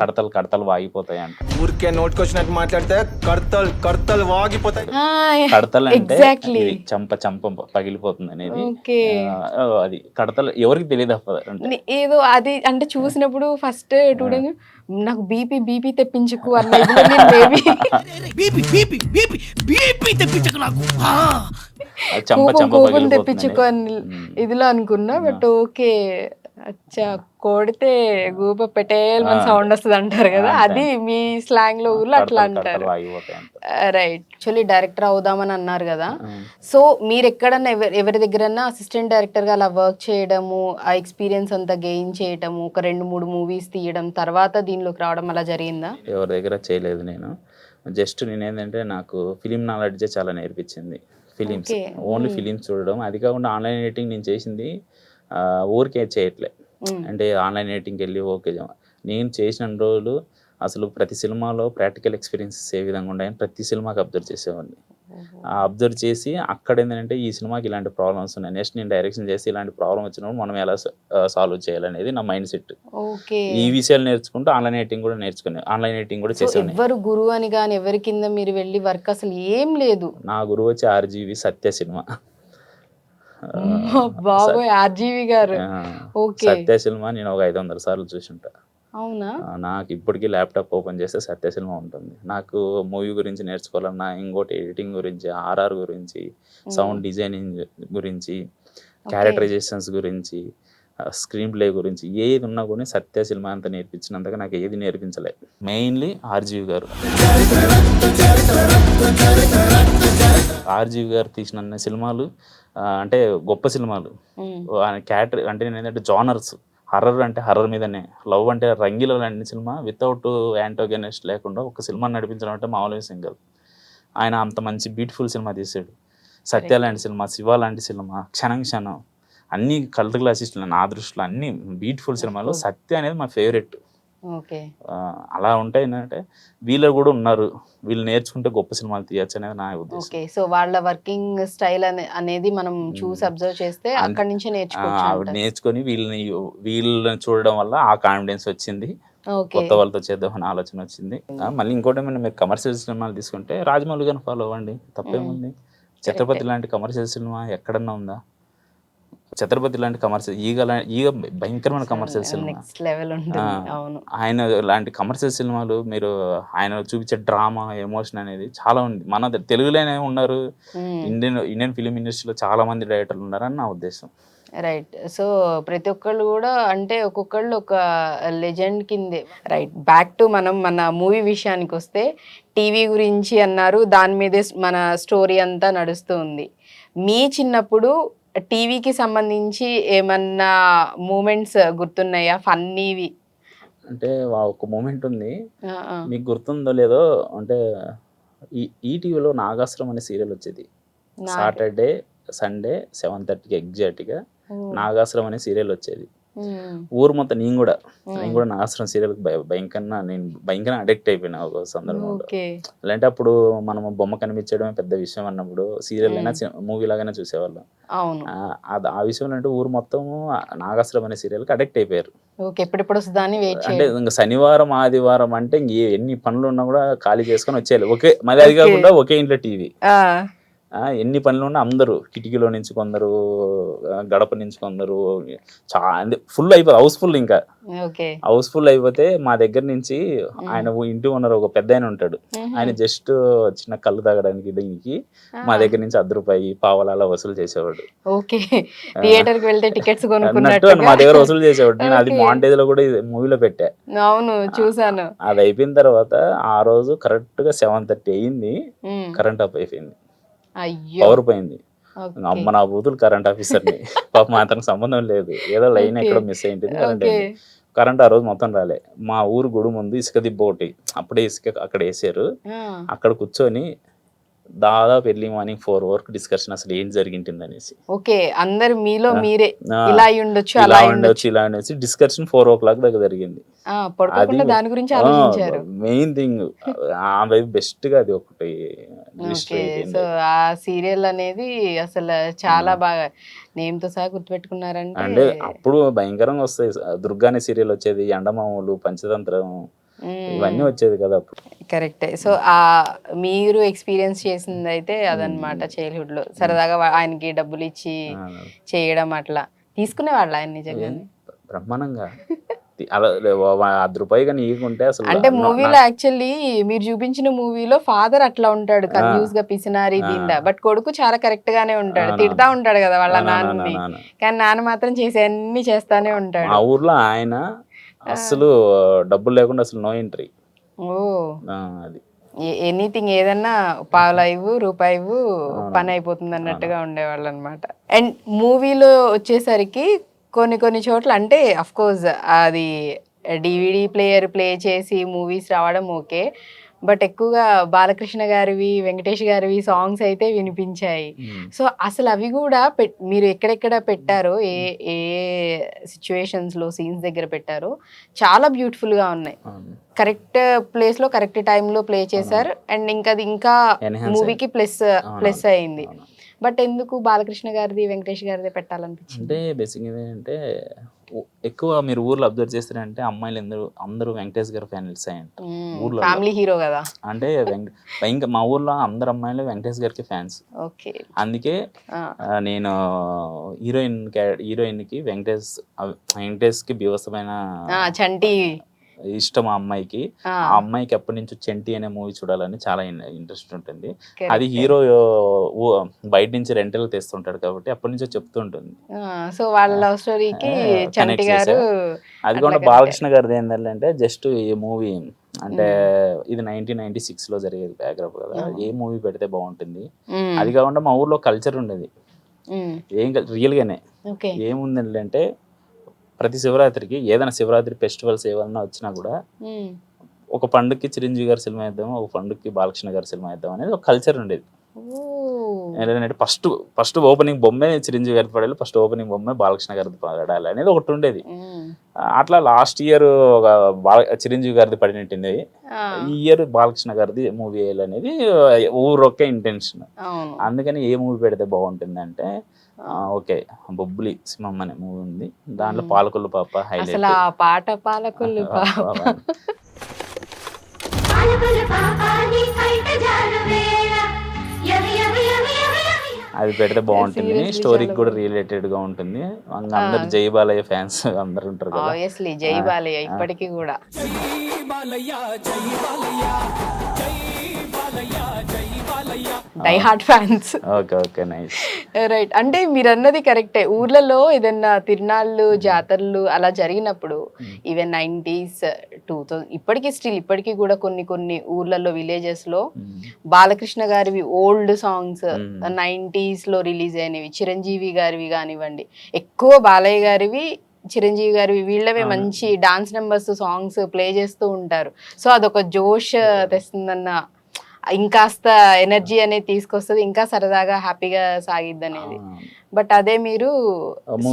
కడతలు వాగిపోతాయి అంట. ఊరికే నోట్కొచ్చినట్టు మాట్లాడితే కడతలు వాగిపోతాయి. కడతలు అంటే చంప పగిలిపోతుంది అనేది. అది కడతలు ఎవరికి తెలియదు అంటే ఏదో అది అంటే చూసినప్పుడు ఫస్ట్ 2 days నాకు బీపీ తెప్పించుకు అన్న కోపం తెప్పించుకో అని ఇదిలో అనుకున్నా. బట్ ఓకే, అచ్చా కొడితే గూప పెట్టేయాలి మన సౌండ్ వస్తుంది అంటారు కదా, అది మీ స్లాంగ్ లో ఊర్లో అట్లా అంటారు. రైట్. యాక్చువల్లీ డైరెక్టర్ అవుదామని అన్నారు కదా, సో మీరు ఎక్కడన్నా ఎవరి దగ్గరన్నా అసిస్టెంట్ డైరెక్టర్ గా అలా వర్క్ చేయడము, ఆ ఎక్స్పీరియన్స్ అంతా గెయిన్ చేయడము, ఒక 2-3 మూవీస్ తీయడం, తర్వాత దీనిలోకి రావడం అలా జరిగిందా? ఎవరి దగ్గర చేయలేదు నేను. జస్ట్ నేనేంటంటే నాకు ఫిలిం నాలెడ్జే చాలా నేర్పించింది. ఫిలిమ్స్, ఓన్లీ ఫిలిమ్స్ చూడడం. అది కాకుండా ఆన్లైన్ ఎడిటింగ్ నేను చేసింది ఊరికే చేయట్లే, అంటే ఆన్లైన్ ఎడిటింగ్కి వెళ్ళి ఓకే. నేను చేసిన రోజులు అసలు ప్రతి సినిమాలో ప్రాక్టికల్ ఎక్స్పీరియన్సెస్ ఏ విధంగా ఉన్నాయని ప్రతి సినిమాకి అబ్జర్వ్ చేసేవాడిని. అబ్జర్వ్ చేసి అక్కడ ఏంటంటే ఈ సినిమాకి ఇలాంటి ప్రాబ్లమ్స్ ఉన్నాయి, నెక్స్ట్ నేను డైరెక్షన్ చేసి ఇలాంటి ప్రాబ్లం వచ్చినప్పుడు మనం ఎలా సాల్వ్ చేయాలనేది నా మైండ్ సెట్. ఈ విషయాలు నేర్చుకుంటూ ఆన్లైన్ ఎడిటింగ్ కూడా చేసేవాడిని. ఎవరు గురువు అని కానీ ఎవరి కింద మీరు వెళ్ళి వర్క్ అసలు ఏం లేదు? నా గురువు వచ్చి ఆర్జీవి సత్య సినిమా. బాబోయ్, ఆర్జీవి గారు. సత్య సినిమా నేను ఒక 500 సార్లు చూసుంటా. అవునా? నాకు ఇప్పటికీ ల్యాప్టాప్ ఓపెన్ చేస్తే సత్య సినిమా ఉంటుంది. నాకు మూవీ గురించి నేర్చుకోవాలన్నా, ఇంకోటి ఎడిటింగ్ గురించి, ఆర్ఆర్ గురించి, సౌండ్ డిజైనింగ్ గురించి, క్యారెక్టరైజేషన్స్ గురించి, స్క్రీన్ ప్లే గురించి ఏది ఉన్నా కూడా సత్య సినిమా అంతా నేర్పించినంతగా నాకు ఏది నేర్పించలే. మెయిన్లీ ఆర్జీవి గారు. ఆర్జీవి గారు తీసిన సినిమాలు అంటే గొప్ప సినిమాలు. క్యారెక్టర్ అంటే నేను ఏంటంటే జానర్స్, హర్రర్ అంటే హర్రర్ మీదనే, లవ్ అంటే రంగీల లాంటి సినిమా వితౌట్ యాంటోగనిస్ట్ లేకుండా ఒక సినిమా నడిపించడం అంటే మామూలు విషయం కాదు. ఆయన అంత మంచి బ్యూటిఫుల్ సినిమా తీసాడు. సత్య లాంటి సినిమా, శివ లాంటి సినిమా, క్షణం అన్ని కల్ట్ క్లాసిస్ట్ నా దృష్టిలో అన్ని బ్యూటిఫుల్ సినిమాలు. సత్య అనేది మా ఫేవరెట్. అలా ఉంటాయి ఏంటంటే వీళ్ళు కూడా ఉన్నారు, వీళ్ళు నేర్చుకుంటే గొప్ప సినిమాలు తీయచ్చు అనేది నా ఉద్దేశం. సో వాళ్ళ వర్కింగ్ స్టైల్ అనేది మనం చూసి అబ్జర్వ్ చేస్తే అక్కడి నుంచి నేర్చుకొని వీళ్ళని చూడడం వల్ల ఆ కాన్ఫిడెన్స్ వచ్చింది, కొత్త వాళ్ళతో చేద్దామని ఆలోచన వచ్చింది. మళ్ళీ ఇంకోటి ఏమైనా మీరు కమర్షియల్ సినిమాలు తీసుకుంటే రాజమౌళి గారిని ఫాలో అవ్వండి, తప్పేముంది. ఛత్రపతి లాంటి కమర్షియల్ సినిమా ఎక్కడన్నా ఉందా? ఛత్రపతి లాంటి కమర్షియల్, ఈగ భయంకరమైన కమర్షియల్ సినిమా. ఆయన లాంటి కమర్షియల్ సినిమాలు మీరు ఆయన చూపించే డ్రామా, ఎమోషన్ అనేది చాలా ఉంది. మన తెలుగులోనే ఉన్నారు, ఇండియన్ ఫిలిం ఇండస్ట్రీలో చాలా మంది డైరెక్టర్లు ఉన్నారని నా ఉద్దేశం. రైట్. సో ప్రతి ఒక్కళ్ళు కూడా అంటే ఒక్కొక్కళ్ళు ఒక లెజెండ్ కిందే. రైట్. బ్యాక్ టు మన మూవీ విషయానికి వస్తే, టీవీ గురించి అన్నారు, దాని మీదే మన స్టోరీ అంతా నడుస్తూ ఉంది. మీ చిన్నప్పుడు టీవీకి సంబంధించి ఏమన్నా మూమెంట్స్ గుర్తున్నాయా ఫన్నీవి? అంటే ఒక మూమెంట్ ఉంది, మీకు గుర్తుందో లేదో. అంటే ఈటీవీలో నాగాస్త్రం అనే సీరియల్ వచ్చేది. సాటర్డే సండే 7:30కి ఎగ్జాక్ట్గా నాగాస్త్రం అనే సీరియల్ వచ్చేది. ఊరు మొత్తం నేను కూడా నాగాస్త్రం సీరియల్ భయంకరంగా అడిక్ట్ అయిపోయినా ఒక సందర్భంలో. అంటే అప్పుడు మనం బొమ్మ కనిపించడమే పెద్ద విషయం అన్నప్పుడు సీరియల్ అయినా మూవీ లాగానే చూసేవాళ్ళం. ఆ విషయంలో అంటే ఊరు మొత్తం నాగాస్త్రం అనే సీరియల్కి అడిక్ట్ అయిపోయారు. అంటే ఇంకా శనివారం ఆదివారం అంటే ఎన్ని పనులు ఉన్నా కూడా ఖాళీ చేసుకొని వచ్చేయాలి. మరి అది కాకుండా ఒకే ఇంట్లో టీవీ. ఎన్ని పనులు ఉన్నా అందరూ కిటికీలో నుంచి కొందరు, గడప నుంచి కొందరు, ఫుల్ అయిపోయి హౌస్ఫుల్. ఇంకా ఓకే. హౌస్ఫుల్ అయిపోతే మా దగ్గర నుంచి ఆయన ఇంటి ఓనర్ ఒక పెద్ద ఆయన ఉంటాడు. ఆయన జస్ట్ చిన్న కళ్ళు తాగడానికి దీనికి మా దగ్గర నుంచి ₹1 పావలాల వసూలు చేసేవాడు. ఓకే. థియేటర్ కి వెళ్తే టికెట్స్ అన్నట్టు కొనుక్కున్నట్టు మా దగ్గర వసూలు చేసేవాడు. నేను అది మాంటేజ్ లో కూడా మూవీలో పెట్టా. అవును, చూసాను. అది అయిపోయిన తర్వాత ఆ రోజు కరెక్ట్ గా 7:30 అయింది, కరెంట్ ఆఫ్ అయిపోయింది, అయ్యో. పవర్ పోయింది. అమ్మ నా బూతులు కరెంట్ ఆఫీసర్ని, పాప మాత్రం సంబంధం లేదు, ఏదో లైన్ ఎక్కడో మిస్ అయింది, కరెంట్ ఆ రోజు మొత్తం రాలే. మా ఊరు గుడి ముందు ఇసుక దిబ్బ ఒకటి, అప్పుడే ఇసుక అక్కడ వేసారు. అక్కడ కూర్చొని దాదాపు ఎర్లీ మార్నింగ్ 4 వరకు డిస్కషన్, అసలు ఏం జరిగింటుంది అనేసి. ఓకే, అందరు మీలో మీరే ఇలా ఉండొచ్చు ఇలా ఉండొచ్చు ఇలా అనేసి డిస్కషన్ 4 o'clock దాకా జరిగింది. పడుకోకుండా దాని గురించి ఆలోచించారు. మెయిన్ థింగ్ ఆ వైపు బెస్ట్ గా అది ఒకటి. సో ఆ సీరియల్ అనేది అసలు చాలా బాగా నేమ్ తో సహా గుర్తుపెట్టుకున్నారంటే. అంటే అప్పుడు భయంకరంగా వస్తాయి. దుర్గా అనే సీరియల్ వచ్చేది, ఎండమామూలు, పంచతంత్రం, ఇవన్నీ వచ్చేది కదా అప్పుడు. కరెక్టే. సో ఆ మీరు ఎక్స్పీరియన్స్ చేసింది అయితే అదనమాట. చైల్డ్హుడ్ లో సరదాగా ఆయనకి డబ్బులు ఇచ్చి చేయడం, అట్లా తీసుకునేవాళ్ళు ఆయన నిజంగానే బ్రహ్మాండంగా. అలా ₹1 కానీ ఇవ్వకుంటే అసలు. అంటే మూవీలో యాక్చువల్లీ మీరు చూపించిన మూవీలో ఫాదర్ అట్లా ఉంటాడు, కన్ఫ్యూజ్ గా పిసినారి దీండా, బట్ కొడుకు చాలా కరెక్ట్ గానే ఉంటాడు, తిడతా ఉంటాడు కదా వాళ్ళ నాన్నని, కానీ నాన్న మాత్రం చేసి అన్ని చేస్తానే ఉంటాడు. ఆ ఊర్లో ఆయన అసలు డబ్బులు లేకుండా అసలు నో ఎంట్రీ. ఓ, అది ఎనీథింగ్ ఏదన్నా ₹1 పని అయిపోతుంది అన్నట్టుగా ఉండేవాళ్ళు అనమాట. అండ్ మూవీలో వచ్చేసరికి కొన్ని చోట్ల అంటే అఫ్ కోర్స్ అది DVD ప్లేయర్ ప్లే చేసి మూవీస్ రావడం ఓకే, బట్ ఎక్కువగా బాలకృష్ణ గారివి, వెంకటేష్ గారివి సాంగ్స్ అయితే వినిపించాయి. సో అసలు అవి కూడా మీరు ఎక్కడెక్కడ పెట్టారో, ఏ ఏ సిచ్యువేషన్స్ లో సీన్స్ దగ్గర పెట్టారో చాలా బ్యూటిఫుల్ గా ఉన్నాయి. కరెక్ట్ ప్లేస్ లో కరెక్ట్ టైంలో ప్లే చేశారు. అండ్ ఇంకా అది ఇంకా మూవీకి ప్లస్ అయింది. బట్ ఎందుకు బాలకృష్ణ గారిది, వెంకటేష్ గారిది పెట్టాలనిపించింది? అంటే బేసిక్ ఏంటంటే ఎక్కువ మీరు ఊర్లో అబ్జర్వ్ చేస్తారంటే అమ్మాయిలు అందరూ వెంకటేష్ గారి ఫ్యాన్స్ అయ్యంట ఊర్లో. ఫ్యామిలీ హీరో కదా అంటే. ఇంకా మా ఊర్లో అందరు అమ్మాయిలు వెంకటేష్ గారికి ఫ్యాన్స్. ఓకే. అందుకే నేను హీరోయిన్ కి వెంకటేష్ కి బీభత్సమైన చంటి ఇష్టం. ఆ అమ్మాయికి ఎప్పటి నుంచి చెంటి అనే మూవీ చూడాలని చాలా ఇంట్రెస్ట్ ఉంటుంది. అది హీరో బయట నుంచి రెంటల్ తెస్తుంటాడు కాబట్టి అప్పటి నుంచో చెప్తూ ఉంటుంది. సో వాళ్ళ లవ్ స్టోరీకి చంటి గారు. అది కూడా బాలకృష్ణ గారిది ఏంటంటే జస్ట్ ఈ మూవీ అంటే ఇది 1996 లో జరిగేది బ్యాక్గ్రౌండ్ కదా, ఏ మూవీ పెడితే బాగుంటుంది. అది కాకుండా మా ఊర్లో కల్చర్ ఉండేది ఏం రియల్ గానే. ఏముందంటే ప్రతి శివరాత్రికి ఏదైనా శివరాత్రి ఫెస్టివల్స్ ఏమన్నా వచ్చినా కూడా ఒక పండుగకి చిరంజీవి గారి సినిమా వేద్దాం, ఒక పండుగకి బాలకృష్ణ గారి సినిమా వేద్దాం అనేది ఒక కల్చర్ ఉండేది. ఏంటంటే ఫస్ట్ ఓపెనింగ్ బొమ్మే చిరంజీవి గారి పడాలి, ఫస్ట్ ఓపెనింగ్ బొమ్మే బాలకృష్ణ గారిది పడాలి అనేది ఒకటి ఉండేది. అట్లా లాస్ట్ ఇయర్ ఒక చిరంజీవి గారిది పడినట్టుంది, ఈ ఇయర్ బాలకృష్ణ గారిది మూవీ వేయాలనేది ఊరొక్క ఇంటెన్షన్. అందుకని ఏ మూవీ పెడితే బాగుంటుంది అంటే ఓకే బొబ్బులి సింహం అనే మూవీ ఉంది, దాంట్లో పాలకొల్లు పాప హైలైట్. పాట పాలకొల్లు పాప అది పెడితే బాగుంటుంది, స్టోరీకి కూడా రిలేటెడ్ గా ఉంటుంది. అందరు జై బాలయ్య ఫ్యాన్స్ అందరు ఉంటారు కదా. ఆబ్వియస్లీ జై బాలయ్య ఇప్పటికీ కూడా. Die hard fans. Okay nice. Right. అంటే మీరు అన్నది కరెక్టే. ఊర్లలో ఏదన్నా తిరునాళ్ళు, జాతరలు అలా జరిగినప్పుడు ఈవెన్ 90s 2000 ఇప్పటికీ కూడా కొన్ని ఊర్లలో విలేజెస్ లో బాలకృష్ణ గారివి ఓల్డ్ సాంగ్స్ 90s లో రిలీజ్ అయినవి, చిరంజీవి గారివి కానివ్వండి, ఎక్కువ బాలయ్య గారివి, చిరంజీవి గారివి, వీళ్ళవే మంచి డాన్స్ నెంబర్స్ సాంగ్స్ ప్లే చేస్తూ ఉంటారు. సో అదొక జోష్ తెస్తుందన్న, ఇంకాస్త ఎనర్జీ అనేది తీసుకొస్తుంది, ఇంకా సరదాగా హ్యాపీగా సాగిద్ది అనేది. బట్ అదే మీరు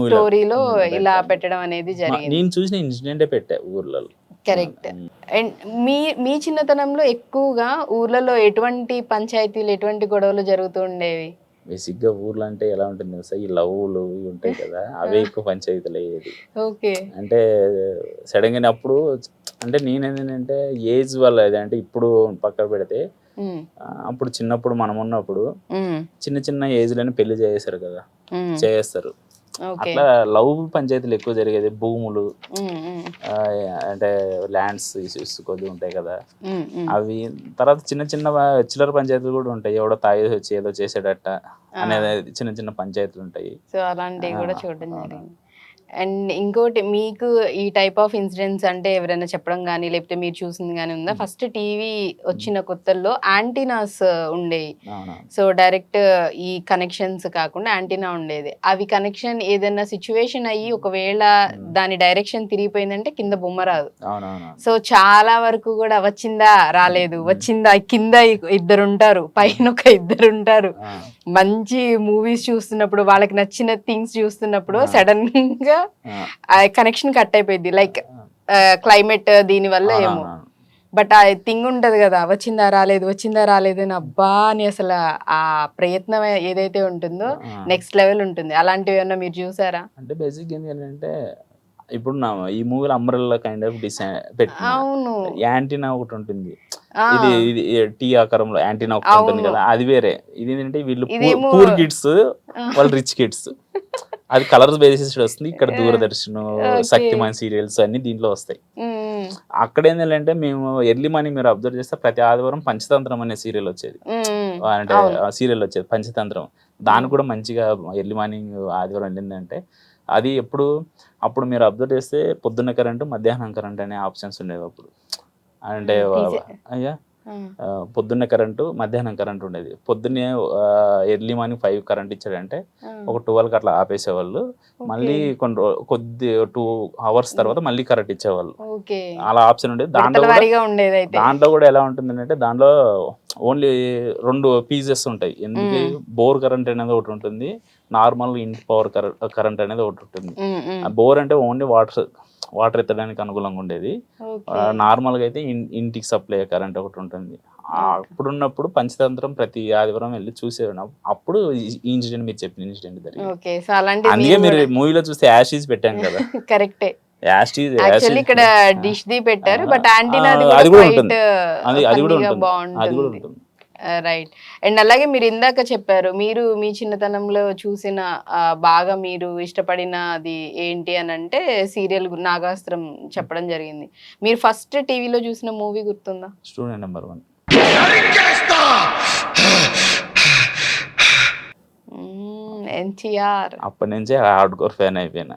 స్టోరీలో ఇలా పెట్టడం అనేది జరిగింది. నేను చూసిన ఇన్సిడెంటే పెట్టా ఊర్లలో. కరెక్ట్. అండ్ మీ చిన్నతనంలో ఎక్కువగా ఊర్లలో ఎటువంటి పంచాయతీలు, ఎటువంటి గొడవలు జరుగుతూ ఉండేవి? బేసిక్ గా ఊర్లో అంటే ఎలా ఉంటుంది ఈ లవ్లు ఉంటాయి కదా, అవే ఎక్కువ పంచాయతీలు అయ్యేది. ఓకే. అంటే సడన్ గా అప్పుడు అంటే నేనేంటంటే ఏజ్ వల్ల అంటే ఇప్పుడు పక్కన పెడితే అప్పుడు చిన్నప్పుడు మనం ఉన్నప్పుడు ఉమ్, చిన్న చిన్న ఏజ్లోనే పెళ్లి చేసేసారు కదా, ఉమ్, చేస్తారు. ఓకే. అట్లా లవ్ పంచాయతీలు ఎక్కువ జరిగేది. భూములు ఉమ్, ఉమ్, ఆ, అంటే ల్యాండ్స్ ఇష్యూస్ కొద్ది ఉంటాయి కదా, ఉమ్, ఉమ్. అవి. తర్వాత చిన్న చిన్న చిల్లర పంచాయతీలు కూడా ఉంటాయి. ఎవడో తాగి వచ్చి ఏదో చేసేటట్ట అనేది చిన్న చిన్న పంచాయతీలు ఉంటాయి. సో అలాంటివి కూడా చూడడం అవునా. జరిగింది. అండ్ ఇంకోటి మీకు ఈ టైప్ ఆఫ్ ఇన్సిడెంట్స్ అంటే ఎవరైనా చెప్పడం కానీ లేకపోతే మీరు చూసింది కానీ ఉందా? ఫస్ట్ టీవీ వచ్చిన కొత్తల్లో యాంటీనాస్ ఉండేవి. అవునా. సో డైరెక్ట్ ఈ కనెక్షన్స్ కాకుండా యాంటీనా ఉండేది. అవి కనెక్షన్ ఏదైనా సిచ్యువేషన్ అయ్యి ఒకవేళ దాని డైరెక్షన్ తిరిగిపోయిందంటే కింద బొమ్మ రాదు. అవునవును. సో చాలా వరకు కూడా వచ్చిందా రాలేదు, వచ్చిందా కింద ఇద్దరు ఉంటారు, పైన ఒక ఇద్దరు ఉంటారు. మంచి మూవీస్ చూస్తున్నప్పుడు వాళ్ళకి నచ్చిన థింగ్స్ చూస్తున్నప్పుడు సడన్ గా కనెక్షన్ కట్ అయిపోయింది. లైక్ క్లైమేట్ దీని వల్ల ఏమో. బట్ ఆ థింగ్ ఉంటది కదా, వచ్చిందా రాలేదు వచ్చిందా రాలేదు అని అబ్బా అని అసలు ఆ ప్రయత్నం ఏదైతే ఉంటుందో నెక్స్ట్ లెవెల్ ఉంటుంది. అలాంటివి ఏమన్నా మీరు చూసారా? అంటే బేసిక్ ఏంటంటే ఇప్పుడు నా ఈ మూవీలో అంబ్రెల్లా కైండ్ ఆఫ్ డిసైన్ పెట్టిన అవును. యాంటీనా ఒకటి ఉంటుంది. ఇది ఇది టీ ఆకారంలో యాంటీనా ఒకటి ఉంటుంది కదా, అది వేరే. ఇది ఏంటంటే వీళ్ళు పూర్ కిడ్స్, వాళ్ళు రిచ్ కిడ్స్. అది కలర్స్ బేసిస్ వస్తుంది. ఇక్కడ దూరదర్శన్, శక్తిమాన్ సీరియల్స్ అన్ని దీంట్లో వస్తాయి. అక్కడ ఏంటంటే మేము ఎర్లీ మార్నింగ్ మీరు అబ్జర్వ్ చేస్తే ప్రతి ఆదివారం పంచతంత్రం అనే సీరియల్ వచ్చేది. అంటే సీరియల్ వచ్చేది పంచతంత్రం. దానికి కూడా మంచిగా ఎర్లీ మార్నింగ్ ఆదివారం వెళ్ళిందంటే అది అప్పుడు మీరు అబ్జర్వ్ చేస్తే పొద్దున్న కరెంటు మధ్యాహ్నం కరెంట్ అనే ఆప్షన్స్ ఉండేవి అప్పుడు. అంటే అయ్యా పొద్దున్న కరెంటు మధ్యాహ్నం కరెంట్ ఉండేది. పొద్దున్నే ఎర్లీ మార్నింగ్ 5 కరెంట్ ఇచ్చాడంటే ఒక 12కి అట్లా ఆపేసేవాళ్ళు. మళ్ళీ కొద్ది 2 hours తర్వాత మళ్ళీ కరెంట్ ఇచ్చేవాళ్ళు. అలా ఆప్షన్ ఉండేది. దాంట్లో కూడా ఎలా ఉంటుందంటే దాంట్లో ఓన్లీ 2 పీసెస్ ఉంటాయి. ఎందుకు బోర్ కరెంట్ అనేది ఒకటి ఉంటుంది, నార్మల్ ఇంటి పవర్ కరెంట్ అనేది ఒకటి ఉంటుంది. బోర్ అంటే ఓన్లీ వాటర్ ఎత్తడానికి అనుకూలంగా ఉండేది. నార్మల్గా అయితే ఇంటికి సప్లై కరెంట్ ఒకటి ఉంటుంది. అప్పుడున్నప్పుడు పంచతంత్రం ప్రతి ఆదివారం వెళ్ళి చూసేవాడు. అప్పుడు ఈ ఇన్సిడెంట్ మీరు చెప్పిన ఇన్సిడెంట్ జరిగింది. అందుకే మీరు మూవీలో చూస్తే యాషీస్ పెట్టాను కదా. కరెక్టే. ఇక్కడ డిష్ ది పెట్టారు, బట్ యాంటీనా అది కూడా ఉంటుంది. అది కూడా ఉంటుంది. రైట్. అండ్ అలాగే మీరు ఇందాక చెప్పారు, మీరు మీ చిన్నతనంలో చూసిన బాగా మీరు ఇష్టపడినది ఏంటి అని అంటే సీరియల్ నాగాస్త్రం చెప్పడం జరిగింది. మీరు ఫస్ట్ టీవీలో చూసిన మూవీ గుర్తుందా? Student number 1. ఎన్టీఆర్. అప్పటి నుంచే హార్డ్ కోర్ ఫ్యాన్ అయిపోయినా.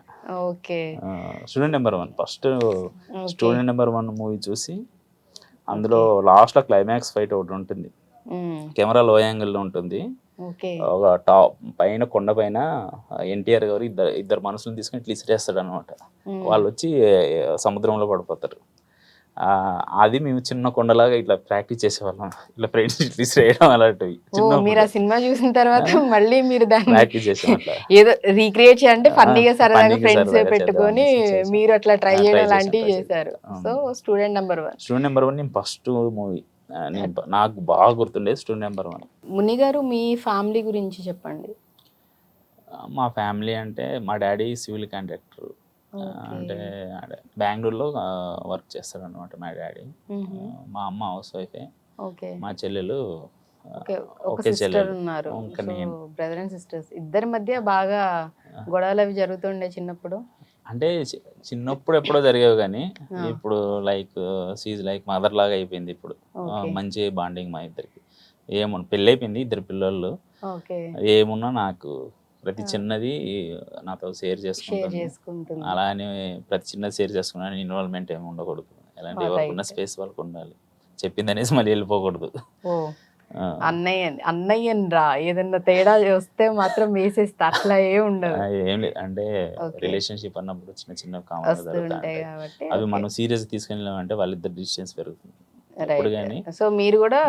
Okay. Student number 1 first student number 1 movie చూసి అందులో లాస్ట్ లో క్లైమాక్స్ ఫైట్ ఒకటి ఉంటుంది. కెమెరా లో యాంగిల్లో ఉంటుంది. ఒక పైన కొండ పైన ఎన్టీఆర్ గారు ఇద్దరు మనుషులను తీసుకుని ఇట్లా ఇసిరేస్తాడు అనమాట. వాళ్ళు వచ్చి సముద్రంలో పడిపోతారు. అది మేము చిన్న కొండలాగా ఇట్లా ప్రాక్టీస్ చేసేవాళ్ళం. ఇట్లా ఫ్రెండ్స్ ఇసిరేయడం అలాంటివి. మీరు ఆ సినిమా చూసిన తర్వాత మళ్ళీ మీరు దాన్ని ప్రాక్టీస్ చేసాం. అట్లా ఏదో రీక్రియేట్ చేయాలంటే ఫన్నీగా సరదాగా ఫ్రెండ్స్ పెట్టుకొని మీరు అట్లా ట్రై చేయడం లాంటివి చేశారు. సో స్టూడెంట్ నెంబర్ 1 నేను ఫస్ట్ మూవీ నాకు బాగా గుర్తుండేది స్టూడెంట్ నెంబర్ 1. ముని గారు, మీ ఫ్యామిలీ గురించి చెప్పండి. మా ఫ్యామిలీ అంటే మా డాడీ సివిల్ కాంట్రాక్టర్. అంటే బెంగళూరులో వర్క్ చేస్తాడు అనమాట మా డాడీ. మా అమ్మ హౌస్ వైఫే. మా చెల్లెలు ఒకే చెల్లెలు. బ్రదర్ అండ్ సిస్టర్స్ ఇద్దరి మధ్య బాగా గొడవలు అవి జరుగుతుండే చిన్నప్పుడు. అంటే చిన్నప్పుడు ఎప్పుడో జరిగేవి కానీ ఇప్పుడు షీజ్ లైక్ మదర్ లాగా అయిపోయింది. ఇప్పుడు మంచి బాండింగ్ మా ఇద్దరికి. పెళ్ళి అయిపోయింది, 2 పిల్లలు. ఏమున్నా నాకు ప్రతి చిన్నది నాతో షేర్ చేసుకుంటుంది. అలానే ప్రతి చిన్నది షేర్ చేసుకున్నాను. ఇన్వాల్వ్మెంట్ ఏమి ఉండకూడదు. ఎలాంటి ఎవరికున్న స్పేస్ వాళ్ళకు ఉండాలి. చెప్పిందనేసి మళ్ళీ వెళ్ళిపోకూడదు. అన్నయ్యన్ రా ఏదన్నా తేడా వస్తే మాత్రం వేసేస్తా, అట్లా ఉండదు. ఏం లేదు, అంటే రిలేషన్షిప్ అన్నప్పుడు చిన్న చిన్న కామన్ జరుగుతాయి కాబట్టి అవి మనం సీరియస్ తీసుకెళ్ళామంటే వాళ్ళిద్దరు డిస్టెన్స్ పెరుగుతుంది. సో మీరు కూడా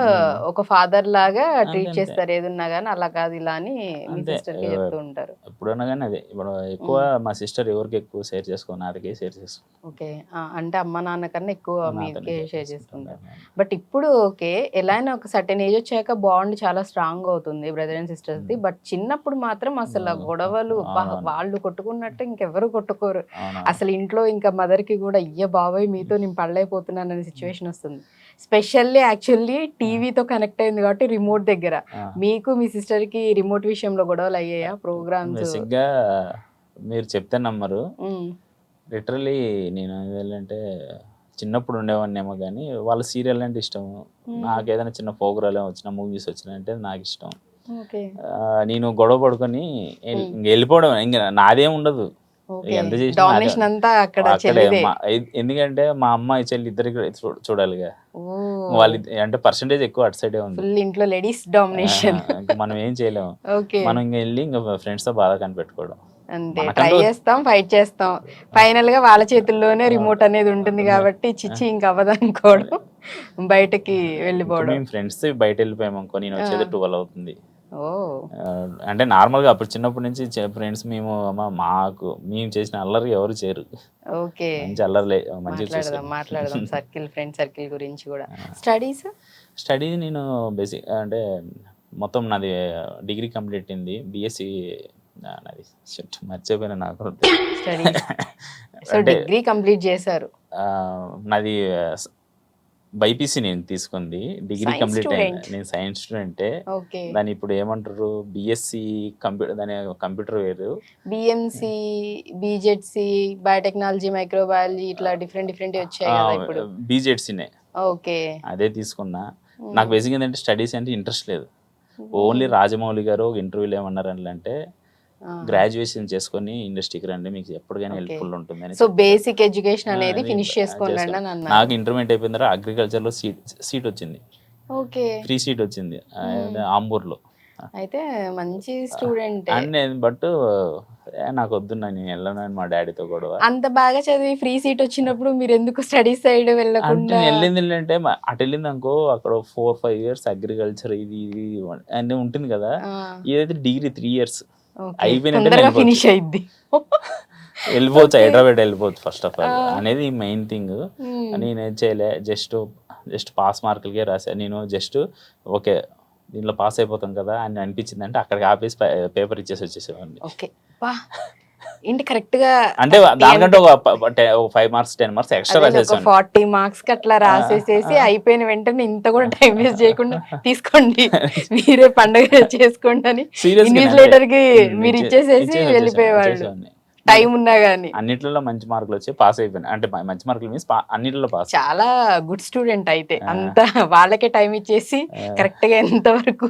ఒక ఫాదర్ లాగా ట్రీట్ చేస్తారు ఏదున్నా గానీ, అలా కాదు ఇలా అని మీ సిస్టర్ కి చెప్తూ ఉంటారు. ఎప్పుడన్నా కానీ అదే. ఇప్పుడు ఎక్కువ మా సిస్టర్ ఎవరికి ఎక్కువ షేర్ చేసుకో, నాకే షేర్ చేసుకో. ఓకే. అంటే అమ్మ నాన్న కన్నా ఎక్కువ మీకే షేర్ చేసుకుంటారు. బట్ ఇప్పుడు ఓకే, ఎలా అయినా ఒక సర్టెన్ ఏజ్ వచ్చాక బాండ్ చాలా స్ట్రాంగ్ అవుతుంది brother and sisters the. But చిన్నప్పుడు మాత్రం అసలు గొడవలు వాళ్ళు కొట్టుకున్నట్టు ఇంకెవరు కొట్టుకోరు. అసలు ఇంట్లో ఇంకా మదర్ కి కూడా అయ్య బాబాయ్ మీతో నేను పళ్ళైపోతున్నాను అనే సిచ్యువేషన్ వస్తుంది. స్పెషల్లీ యాక్చువల్లీ టీవీతో కనెక్ట్ అయింది కాబట్టి రిమోట్ దగ్గర మీకు మీ సిస్టర్ కి రిమోట్ విషయంలో గొడవలు అయ్యాయా ప్రోగ్రామ్స్? బేసిక్గా మీరు చెప్తే నమ్మరు, లిటరలీ నేను ఏంటంటే చిన్నప్పుడు ఉండేవాడినేమో కానీ వాళ్ళ సీరియల్ అంటే ఇష్టం, నాకు ఏదైనా చిన్న ప్రోగ్రాలు వచ్చిన మూవీస్ వచ్చినాయంటే నాకు ఇష్టం. నేను గొడవ పడుకొని ఇంక వెళ్ళిపోవడం, ఇంకా నాదేం ఉండదు, ఎంత చేసినా డామినేషన్ అంతా అక్కడ అక్కడే. ఎందుకంటే మా అమ్మాయి చెల్లి ఇద్దరికి చూడాలిగా, వాళ్ళు అంటే పర్సంటేజ్ ఎక్కువ అటు సైడే ఉంది, ఫుల్ ఇంట్లో లేడీస్ డామినేషన్. ఇంకా మనం ఏం చేయలేము, మనం ఇంకా వెళ్ళి ఇంకా ఫ్రెండ్స్ తో బాగా కనిపెట్టుకోవడం అంతే. ట్రై చేస్తాం, ఫైట్ చేస్తాం, ఫైనల్ గా వాళ్ళ చేతుల్లోనే రిమోట్ అనేది ఉంటుంది కాబట్టి చిచ్చి ఇంకా అవ్వదనుకోవడం, బయటకి వెళ్ళిపోవడం. మేము ఫ్రెండ్స్ బయట వెళ్ళిపోయాము అనుకో, నేను వచ్చేది 12 అవుతుంది. అంటే నార్మల్ గా అప్పుడు చిన్నప్పటి నుంచి ఫ్రెండ్స్ మేము మేము చేసిన అల్లరి ఎవరు చేయరు. ఓకే, మంచి అల్లరి మంచిగా మాట్లాడదాం సర్కిల్, ఫ్రెండ్ సర్కిల్ గురించి కూడా. స్టడీ నేను బేసిక్ అంటే మొత్తం నాది డిగ్రీ కంప్లీట్ అయింది, బిఎస్సి నాది మర్చిపోయినా నాకు. డిగ్రీ కంప్లీట్ చేశారు? నాది బైపీసీ నేను తీసుకుంది, డిగ్రీ కంప్లీట్ అయింది, నేను సైన్స్ స్టూడెంటే. దాని ఇప్పుడు ఏమంటారు బిఎస్సి కంప్యూటర్, దాని కంప్యూటర్ వేరు, బిఎంసి, బిజెడ్సి, బయోటెక్నాలజీ, మైక్రోబయాలజీ ఇట్లా డిఫరెంట్ వచ్చాయి కదా ఇప్పుడు. బిజెడ్సీనే. ఓకే, అదే తీసుకున్నా. నాకు బేసిక్ ఏంటంటే స్టడీస్ అంటే ఇంట్రెస్ట్ లేదు. ఓన్లీ రాజమౌళి గారు ఒక ఇంటర్వ్యూలో ఏమన్నారు అంటే గ్రాడ్యుయేషన్ చేసుకొని ఇండస్ట్రీకి రండి, మీకు ఎప్పటికైనా హెల్ప్ఫుల్ ఉంటుంది. సో బేసిక్ ఎడ్యుకేషన్ అనేది ఫినిష్ చేసుకోండి అని అన్నారు. నాకు ఇంటర్మీడియట్ అయిపోయిన తర్వాత అగ్రికల్చర్ లో సీట్ వచ్చింది. ఓకే, ఫ్రీ సీట్ వచ్చింది ఆంబూర్లో. అయితే మంచి స్టూడెంట్. బట్ నాకు వద్దు, నేను వెళ్ళను అని మా డాడీతో గొడవ. అంత బాగా చదివి ఫ్రీ సీట్ వచ్చినప్పుడు మీరు ఎందుకు స్టడీ సైడ్ వెళ్ళకుండా? వెళ్ళింది అంటే అటు వెళ్ళింది అనుకో, అక్కడ 4-5 years అగ్రికల్చర్ ఇది అన్నీ ఉంటుంది కదా, ఏదైతే డిగ్రీ 3 years అయిపోయినట్టు ఫినిష్ అయింది, వెళ్ళిపోవచ్చు, హైదరాబాద్ వెళ్ళిపోవచ్చు ఫస్ట్ ఆఫ్ ఆల్ అనేది మెయిన్ థింగ్. నేనేం చేయలే, జస్ట్ పాస్ మార్కులకే రాశాను. నేను జస్ట్ ఓకే దీనిలో పాస్ అయిపోతాం కదా అని అనిపించింది అంటే అక్కడికి ఆపేసి పేపర్ ఇచ్చేసి వచ్చేసేవాడిని. ఓకే, ఏంటి కరెక్ట్ గా అంటే దానికంటే ఒక 5 marks 10 marks ఎక్స్ట్రా రాసేసాను. 40 marks కి అట్లా రాసేసేసి అయిపోయిన వెంటనే ఇంత కూడా టైం వేస్ట్ చేయకుండా తీసుకోండి మీరే పండుగ చేసుకోండి అని ఇన్విజిలేటర్ కి మీరు ఇచ్చేసేసి వెళ్ళిపోయేవాళ్ళు, టైం ఉన్నా గానీ. అన్నిట్లో మంచి మార్కులు వచ్చి పాస్ అయిపోయినా, అంటే మంచి మార్కులు మీన్స్ అన్నిట్లో పాస్. చాలా గుడ్ స్టూడెంట్ అయితే, అంత వాళ్ళకే టైం ఇచ్చేసి కరెక్ట్ గా ఎంత వరకు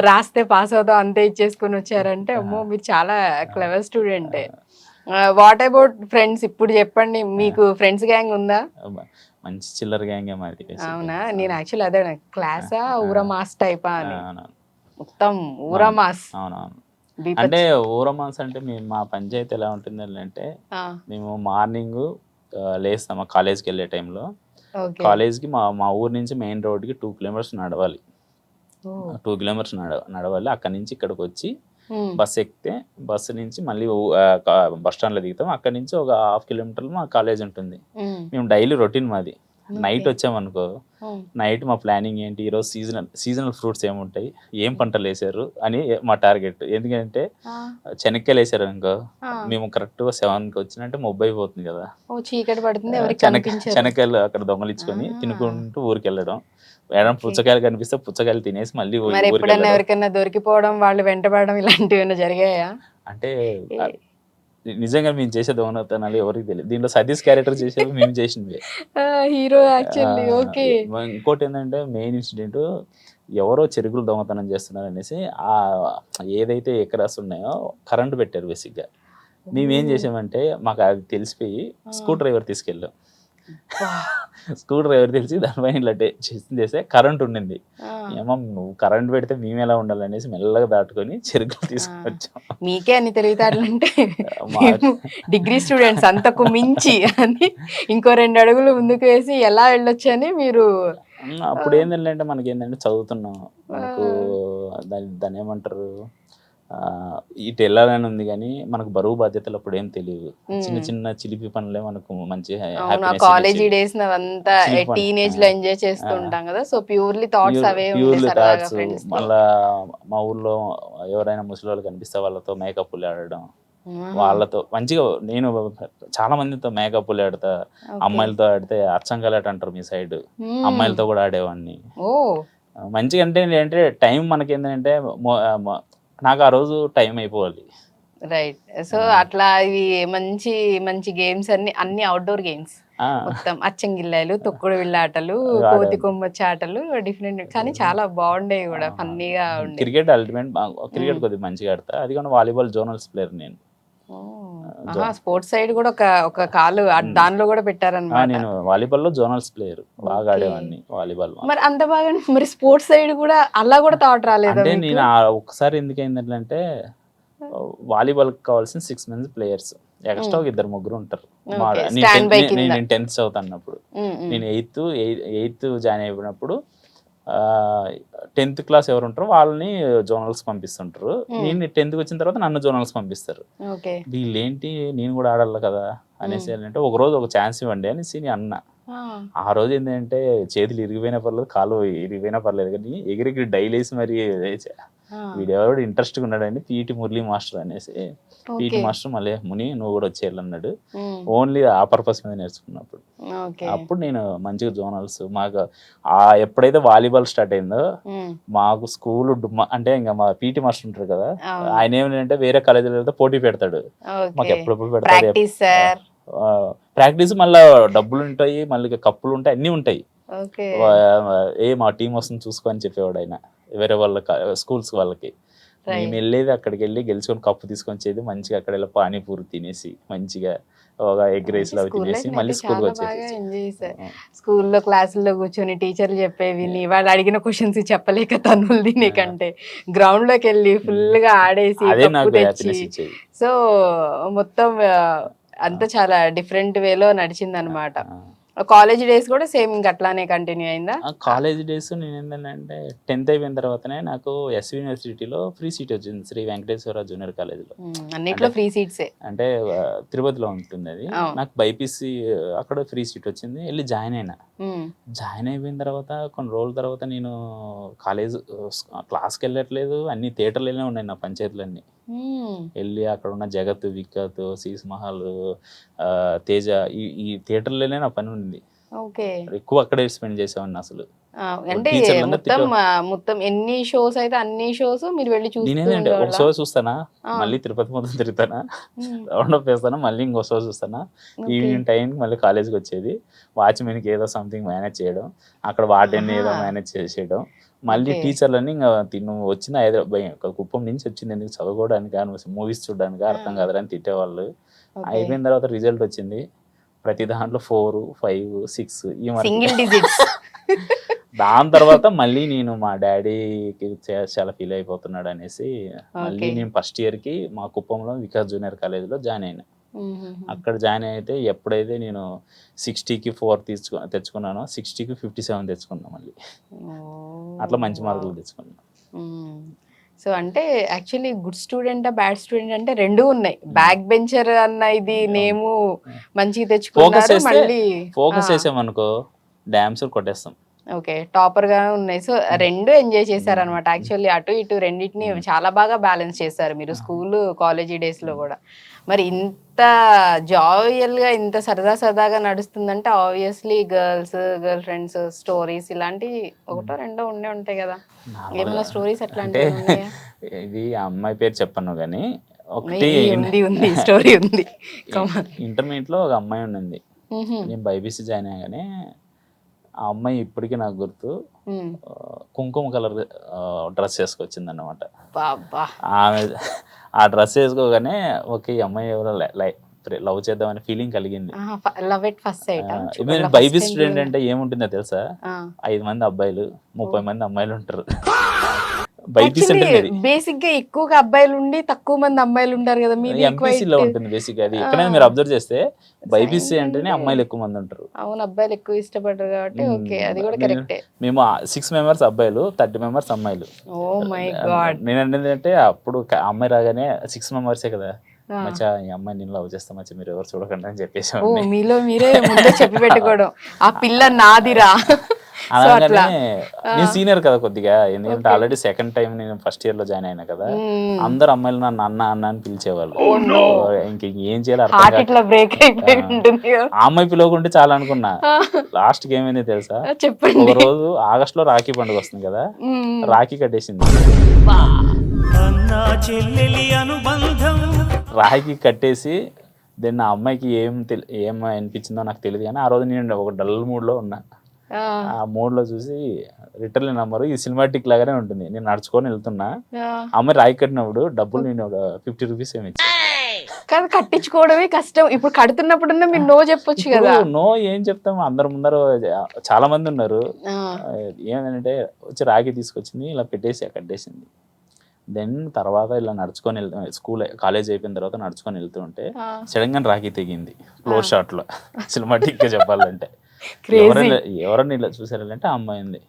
రాస్తే పాస్ అవుతాం అంతే ఇచ్చేసుకొని వచ్చారంటే అమ్మో మీరు చాలా క్లెవర్ స్టూడెంటే. What about friends? ఇప్పుడు చెప్పండి, మీకు ఫ్రెండ్స్ గ్యాంగ్ ఉందా? మంచి చిల్లర గ్యాంగ్ మాది. అవునా? నేను యాక్చువల్లీ అదే క్లాసా ఊరా మాస్ టైపా అని, మొత్తం ఊరా మాస్. అవునవును, అంటే ఊరమాస్ అంటే మేము మా పంచాయతీ ఎలా ఉంటుంది అంటే, మేము మార్నింగ్ లేస్తాం కాలేజ్కి వెళ్ళే టైంలో. కాలేజ్కి మా ఊరు నుంచి మెయిన్ రోడ్కి 2 kilometers నడవాలి. 2 kilometers నడవాలి. అక్కడి నుంచి ఇక్కడికి వచ్చి బస్సు ఎక్కితే బస్సు నుంచి మళ్ళీ బస్ స్టాండ్లో దిగుతాం. అక్కడి నుంచి ఒక 1/2 kilometer మా కాలేజ్ ఉంటుంది. మేము డైలీ రొటీన్ మాది. నైట్ వచ్చామనుకో, నైట్ మా ప్లానింగ్ ఏంటి, ఈరోజు సీజనల్ ఫ్రూట్స్ ఏముంటాయి, ఏం పంటలు వేసారు అని మా టార్గెట్. ఎందుకంటే శనక్కాయలు వేసారు అనుకో, మేము కరెక్ట్ 7కి వచ్చినట్టే మొబ్బు అయిపోతుంది కదా, చీకటి పడుతుంది, శనక్కాయలు అక్కడ దొంగలించుకొని తినుకుంటూ ఊరికి వెళ్ళడం. ఏదైనా పుచ్చకాయలు కనిపిస్తే పుచ్చకాయలు తినేసి మళ్ళీ ఎవరికైనా దొరికిపోవడం, వాళ్ళు వెంటబడడం ఇలాంటివి జరిగాయా? అంటే నిజంగా మేము చేసే దొంగతనాలు ఎవరికి తెలియదు. దీంట్లో సతీష్ క్యారెక్టర్ చేసేది మేము చేసినవి, హీరో యాక్చువల్లీ. ఓకే, ఇంకోటి ఏంటంటే మెయిన్ ఇన్సిడెంట్, ఎవరో చెరుకులు దొంగతనం చేస్తున్నారు అనేసి ఏదైతే ఎకరాస్ ఉన్నాయో కరెంటు పెట్టారు. బేసిక్గా మేమేం చేసామంటే మాకు అది తెలిసిపోయి స్క్రూ డ్రైవర్ తీసుకెళ్ళాం. స్క్రూ డ్రైవర్ తెలిసి దానిపైన ఇట్లా చేస్తే కరెంట్ ఉండింది. ఏమో నువ్వు కరెంట్ పెడితే మేము ఎలా ఉండాలనేసి మెల్లగా దాటుకొని చెరుకులు తీసుకొచ్చాం. మీకే అన్ని తెలివితేటలంటే డిగ్రీ స్టూడెంట్స్ అంతకు మించి అని ఇంకో 2 అడుగులు ముందుకు వేసి ఎలా వెళ్ళొచ్చు అని మీరు. అప్పుడు ఏంటంటే మనకి ఏంటంటే చదువుతున్నాం, మనకు దాన్ని ఏమంటారు, ఇటు వెళ్ళాలని ఉంది కానీ మనకు బరువు బాధ్యతలు అప్పుడు ఏం తెలియదు. చిన్న చిన్న చిలిపి పనులే మనకు మంచి కాలేజీ డేస్ అంతా టీనేజ్ లో ఎంజాయ్ చేస్తూ ఉంటాం కదా. సో ప్యూర్లీ థాట్స్ అవే. మళ్ళా మా ఊర్లో ఎవరైనా ముసలి వాళ్ళు కనిపిస్తే వాళ్ళతో మేకప్లు ఆడడం, వాళ్ళతో మంచిగా నేను చాలా మందితో మేకప్లు ఆడతా, అమ్మాయిలతో ఆడితే అచ్చంకలాట అంటారు మీ సైడ్, అమ్మాయిలతో కూడా ఆడేవాడిని. ఓ మంచిగా అంటే టైం మనకి ఏంటంటే నాకు ఆ రోజు టైం అయిపోవాలి. రైట్. సో అట్లా ఇవి మంచి మంచి గేమ్స్ అన్ని అవుట్డోర్ గేమ్స్ మొత్తం అచ్చంగిల్లాలు, తొక్కుడు బిళ్ళాటలు, కోతి కొమ్మచ్చి ఆటలు డిఫరెంట్, కానీ చాలా బాగుండేవి కూడా, ఫన్నీగా ఉండే. క్రికెట్ అల్టిమేట్, క్రికెట్ కొద్దిగా మంచిగా ఆడతా. అది కూడా వాలీబాల్ జోనల్స్ ప్లేయర్ నేను. స్పోర్ట్స్ సైడ్ కూడా ఒక కాలు దానిలో కూడా పెట్టారన్నమాట. నేను వాలీబాల్ లో జోనల్స్ ప్లేయర్, బాగా ఆడేవాడిని వాలీబాల్. మరి అంత బాగా మరి స్పోర్ట్స్ సైడ్ కూడా అలా కూడా థాట్ రాలేదు? అంటే నేను ఒకసారి ఎందుకు అయిందంటే వాలీబాల్ కావాల్సిన 6 మంది ప్లేయర్స్, ఎక్స్ట్రా 2-3 ఉంటారు. నేను 10th చదువుతున్నప్పుడు, నేను 8th జాయిన్ అయినప్పుడు 10th క్లాస్ ఎవరు ఉంటారో వాళ్ళని జోనల్స్ పంపిస్తుంటారు. నేను 10th వచ్చిన తర్వాత నన్ను జోనల్స్ పంపిస్తారు. వీళ్ళేంటి నేను కూడా ఆడాలి కదా అనేసి అంటే ఒక రోజు ఒక ఛాన్స్ ఇవ్వండి అనేసి నేను అన్నా. ఆ రోజు ఏంటంటే చేతులు ఇరిగిపోయినా పర్లేదు, కాలు ఇరిగిపోయినా పర్లేదు, కానీ ఎగిరెగిరి డైలేసి మరి వీడెవరు ఇంట్రెస్ట్గా ఉన్నాడండి పీటీ మురళీ మాస్టర్ అనేసి. పీటీ మాస్టర్ మళ్ళీ ముని నువ్వు కూడా వచ్చేయాలన్నాడు. ఓన్లీ ఆ పర్పస్ మీద నేర్చుకున్నప్పుడు అప్పుడు నేను మంచిగా జోనల్స్ మాకు ఎప్పుడైతే వాలీబాల్ స్టార్ట్ అయిందో మాకు స్కూల్ అంటే ఇంకా మా పీటీ మాస్టర్ ఉంటారు కదా, ఆయన ఏమిటంటే వేరే కాలేజీలో పోటీ పెడతాడు. మాకు ఎప్పుడెప్పుడు పెడతాడు ప్రాక్టీస్, మళ్ళీ డబ్బులు ఉంటాయి, మళ్ళీ కప్పులు ఉంటాయి, అన్నీ ఉంటాయి. మా టీం వస్తుంది చూసుకో అని చెప్పేవాడు ఆయన వేరే వాళ్ళ స్కూల్స్ వాళ్ళకి. మేము వెళ్ళేది అక్కడికి వెళ్ళి గెలుచుకొని కప్పు తీసుకొని వచ్చేది, మంచిగా అక్కడ వెళ్ళి పానీపూరి తినేసి మంచిగా ఒక ఎగ్ రైస్ అవి తినేసి మళ్ళీ స్కూల్కి వచ్చేసి. స్కూల్లో క్లాసుల్లో కూర్చొని టీచర్లు చెప్పేవి వాళ్ళు అడిగిన క్వశ్చన్స్ చెప్పలేక తన్నులు తినేకంటే గ్రౌండ్ లోకి వెళ్ళి ఫుల్ గా ఆడేసి సో మొత్తం అంతా చాలా డిఫరెంట్ వేలో నడిచింది అనమాట. కాలేజ్ డేస్ కూడా సేమ్ ఇంకా అట్లానే కంటిన్యూ అయిందా? కాలేజ్ డేస్ నేను ఏంటంటే 10th అయిపోయిన తర్వాతనే నాకు ఎస్వి యూనివర్సిటీలో ఫ్రీ సీట్ వచ్చింది, శ్రీ వెంకటేశ్వర జూనియర్ కాలేజ్లో. అన్నిట్లో ఫ్రీ సీట్సే. అంటే తిరుపతిలో ఉంటుంది అది. నాకు బైపీసీ అక్కడ ఫ్రీ సీట్ వచ్చింది, వెళ్ళి జాయిన్ అయినా. జాయిన్ అయిపోయిన తర్వాత కొన్ని రోజుల తర్వాత నేను క్లాస్కి వెళ్ళట్లేదు, అన్ని థియేటర్లోనే ఉన్నాయి నా పంచాయతీలన్నీ. వెళ్ళి అక్కడ ఉన్న జగత్, విక్కత్, సీస్ మహల్, తేజ ఈ థియేటర్లోనే నా పని ఉంది. ఎక్కువ అక్కడే స్పెండ్ చేసేవాడిని అసలు. అంటే మొత్తం ఎన్ని షోస్ అయితే అన్ని షోస్ మీరు వెళ్ళి నేనేంటంటే ఒక షో చూస్తానా, మళ్ళీ తిరుపతి మొత్తం తిరుగుతానా, రౌండ్ అప్ వేస్తానా, మళ్ళీ ఇంకో షో చూస్తానా, ఈవినింగ్ టైంకి మళ్ళీ కాలేజ్కి వచ్చేది, వాచ్మెన్కి ఏదో సంథింగ్ మేనేజ్ చేయడం, అక్కడ వార్డెన్ ఏదో మేనేజ్ చేసేయడం, మళ్ళీ టీచర్లని ఇంకా నువ్వు వచ్చిన కుప్పం నుంచి వచ్చింది ఎందుకు చదువుకోవడానికి, మూవీస్ చూడడానికి, అర్థం కాదని తిట్టేవాళ్ళు. అయిపోయిన తర్వాత రిజల్ట్ వచ్చింది, ప్రతి దాంట్లో 4, 5, 6 దాని తర్వాత మళ్ళీ నేను మా డాడీకి చాలా ఫీల్ అయిపోతున్నాడు అనేసి మళ్ళీ నేను ఫస్ట్ ఇయర్కి మా కుప్పంలో వికాస్ జూనియర్ కాలేజ్లో జాయిన్ అయినా. అక్కడ జాయిన్ అయితే ఎప్పుడైతే నేను 60కి 4 తెచ్చుకున్నానో 60కి 57 తెచ్చుకున్నా మళ్ళీ. అట్లా మంచి మార్కులు తెచ్చుకున్నా. సో అంటే actually good student bad student అంటే రెండూ ఉన్నాయి. బ్యాక్ బెంచర్ అన్న ఇది నేము మంచిగా తెచ్చుకున్నారు, మళ్ళీ ఫోకస్ చేసామనుకో డ్యామ్స్ కొట్టేస్తాం. ఓకే, టాపర్ గా ఉన్నాయి. సో రెండు ఎంజాయ్ చేశారు అనమాట. యాక్చువల్లీ అటు ఇటు రెండింటిని చాలా బాగా బ్యాలెన్స్ చేశారు మీరు స్కూల్ కాలేజీ డేస్ లో కూడా. మరి ఇంత జావియల్ గా ఇంత సరదాగా నడుస్తుందంటే ఆబ్వియస్లీ గర్ల్ ఫ్రెండ్స్ స్టోరీస్ ఇలాంటివి ఒకటో రెండో ఉండే ఉంటాయి కదా, ఏమైనా స్టోరీస్ అట్లాంటివి ఉన్నాయా? ఇది అమ్మాయి పేరు చెప్పను కానీ ఒకటి ఉంది స్టోరీ ఉంది. ఇంటర్మీడియట్ లో ఒక అమ్మాయి ఉండింది, నేను బైబీసీ జాయిన్ అయ్యాగానే ఆ అమ్మాయి ఇప్పటికీ నాకు గుర్తు, కుంకుమ కలర్ డ్రెస్ వేసుకొచ్చింది అన్నమాట. ఆమె ఆ డ్రెస్ వేసుకోగానే ఓకే ఈ అమ్మాయి ఎవరో లవ్ చేద్దామని ఫీలింగ్ కలిగింది. బైబీ స్టూడెంట్ అంటే ఏముంటుందో తెలుసా, 5 మంది అబ్బాయిలు 30 మంది అమ్మాయిలు ఉంటారు. బేసిక్ గా ఎక్కువగా అబ్బాయిలు ఉండి తక్కువ మంది అమ్మాయిలు ఉంటారు కదా, ఎంపీసీలో ఉంటుంది బేసిక్ గా. అది ఎక్కడైనా మీరు అబ్జర్వ్ చేస్తే బైపీసీ అంటేనే అమ్మాయిలు ఎక్కువ మంది ఉంటారు. అవును, అబ్బాయిలు ఎక్కువ ఇష్టపడరు కాబట్టి ఓకే, అది కూడా కరెక్టే. మేము 6 మెంబర్స్ అబ్బాయిలు, 30 మెంబర్స్ అమ్మాయిలు. Oh my God. నేను ఏంటంటే అప్పుడు అమ్మాయి రాగానే 6 మెంబర్సే కదా, మచ్చా ఈ అమ్మాయి నేను లవ్ చేస్తా మచ్చా మీరు ఎవరు చూడకండి అని చెప్పేసి మీలో మీరే ముందే చెప్పి పెట్టుకోవడం, ఆ పిల్ల నాదిరా అలాగనే నేను సీనియర్ కదా కొద్దిగా, ఎందుకంటే ఆల్రెడీ సెకండ్ టైం నేను ఫస్ట్ ఇయర్ లో జాయిన్ అయినా కదా, అందరు అమ్మాయిలు నన్ను అన్న అన్న అని పిలిచేవాళ్ళు. ఇంక ఏం చేయాలి అర్థం హార్ట్ కాక ఇట్లా బ్రేక్ అయిపోయి ఉంటుంది కదా. ఆ అమ్మాయి పిలవకుంటే చాలా అనుకున్నా. లాస్ట్ కి ఏమైంది తెలుసా, చెప్పండి. ఒక రోజు ఆగస్ట్ లో రాఖీ పండుగ వస్తుంది కదా, రాఖీ కట్టేసింది. రాఖీ కట్టేసి దెన్ ఆ అమ్మాయికి ఏం అనిపించిందో నాకు తెలియదు, కానీ ఆ రోజు నేను ఒక డల్ మూడ్ లో ఉన్నా. ఆ మూడ్ లో చూసి రిటర్న్ నెంబర్ ఈ సినిమాటిక్ లాగానే ఉంటుంది, నేను నడుచుకొని వెళ్తున్నా, అమ్మాయి రాయి కట్టినప్పుడు డబ్బులు నేను 50 రూపీస్ ఏమి ఇచ్చా. కానీ కట్టించుకోవడమే కష్టం. ఇప్పుడు కడుతున్నప్పుడన్నా మీరు నో చెప్పొచ్చు కదా. నో ఏం చెప్తాం, అందరి ముందర చాలా మంది ఉన్నారు. ఏమంటే వచ్చి రాఖీ తీసుకొచ్చింది, ఇలా పెట్టేసి కట్టేసింది. దెన్ తర్వాత ఇలా నడుచుకొని కాలేజ్ అయిపోయిన తర్వాత నడుచుకొని వెళ్తుంటే సడన్ గా రాఖీ తెగింది క్లోజ్ షాట్ లో, సినిమాటిక్ గా చెప్పాలంటే. ఎవరన్నా ఇలా చూసారంటే ఆ అమ్మాయి ఉంది.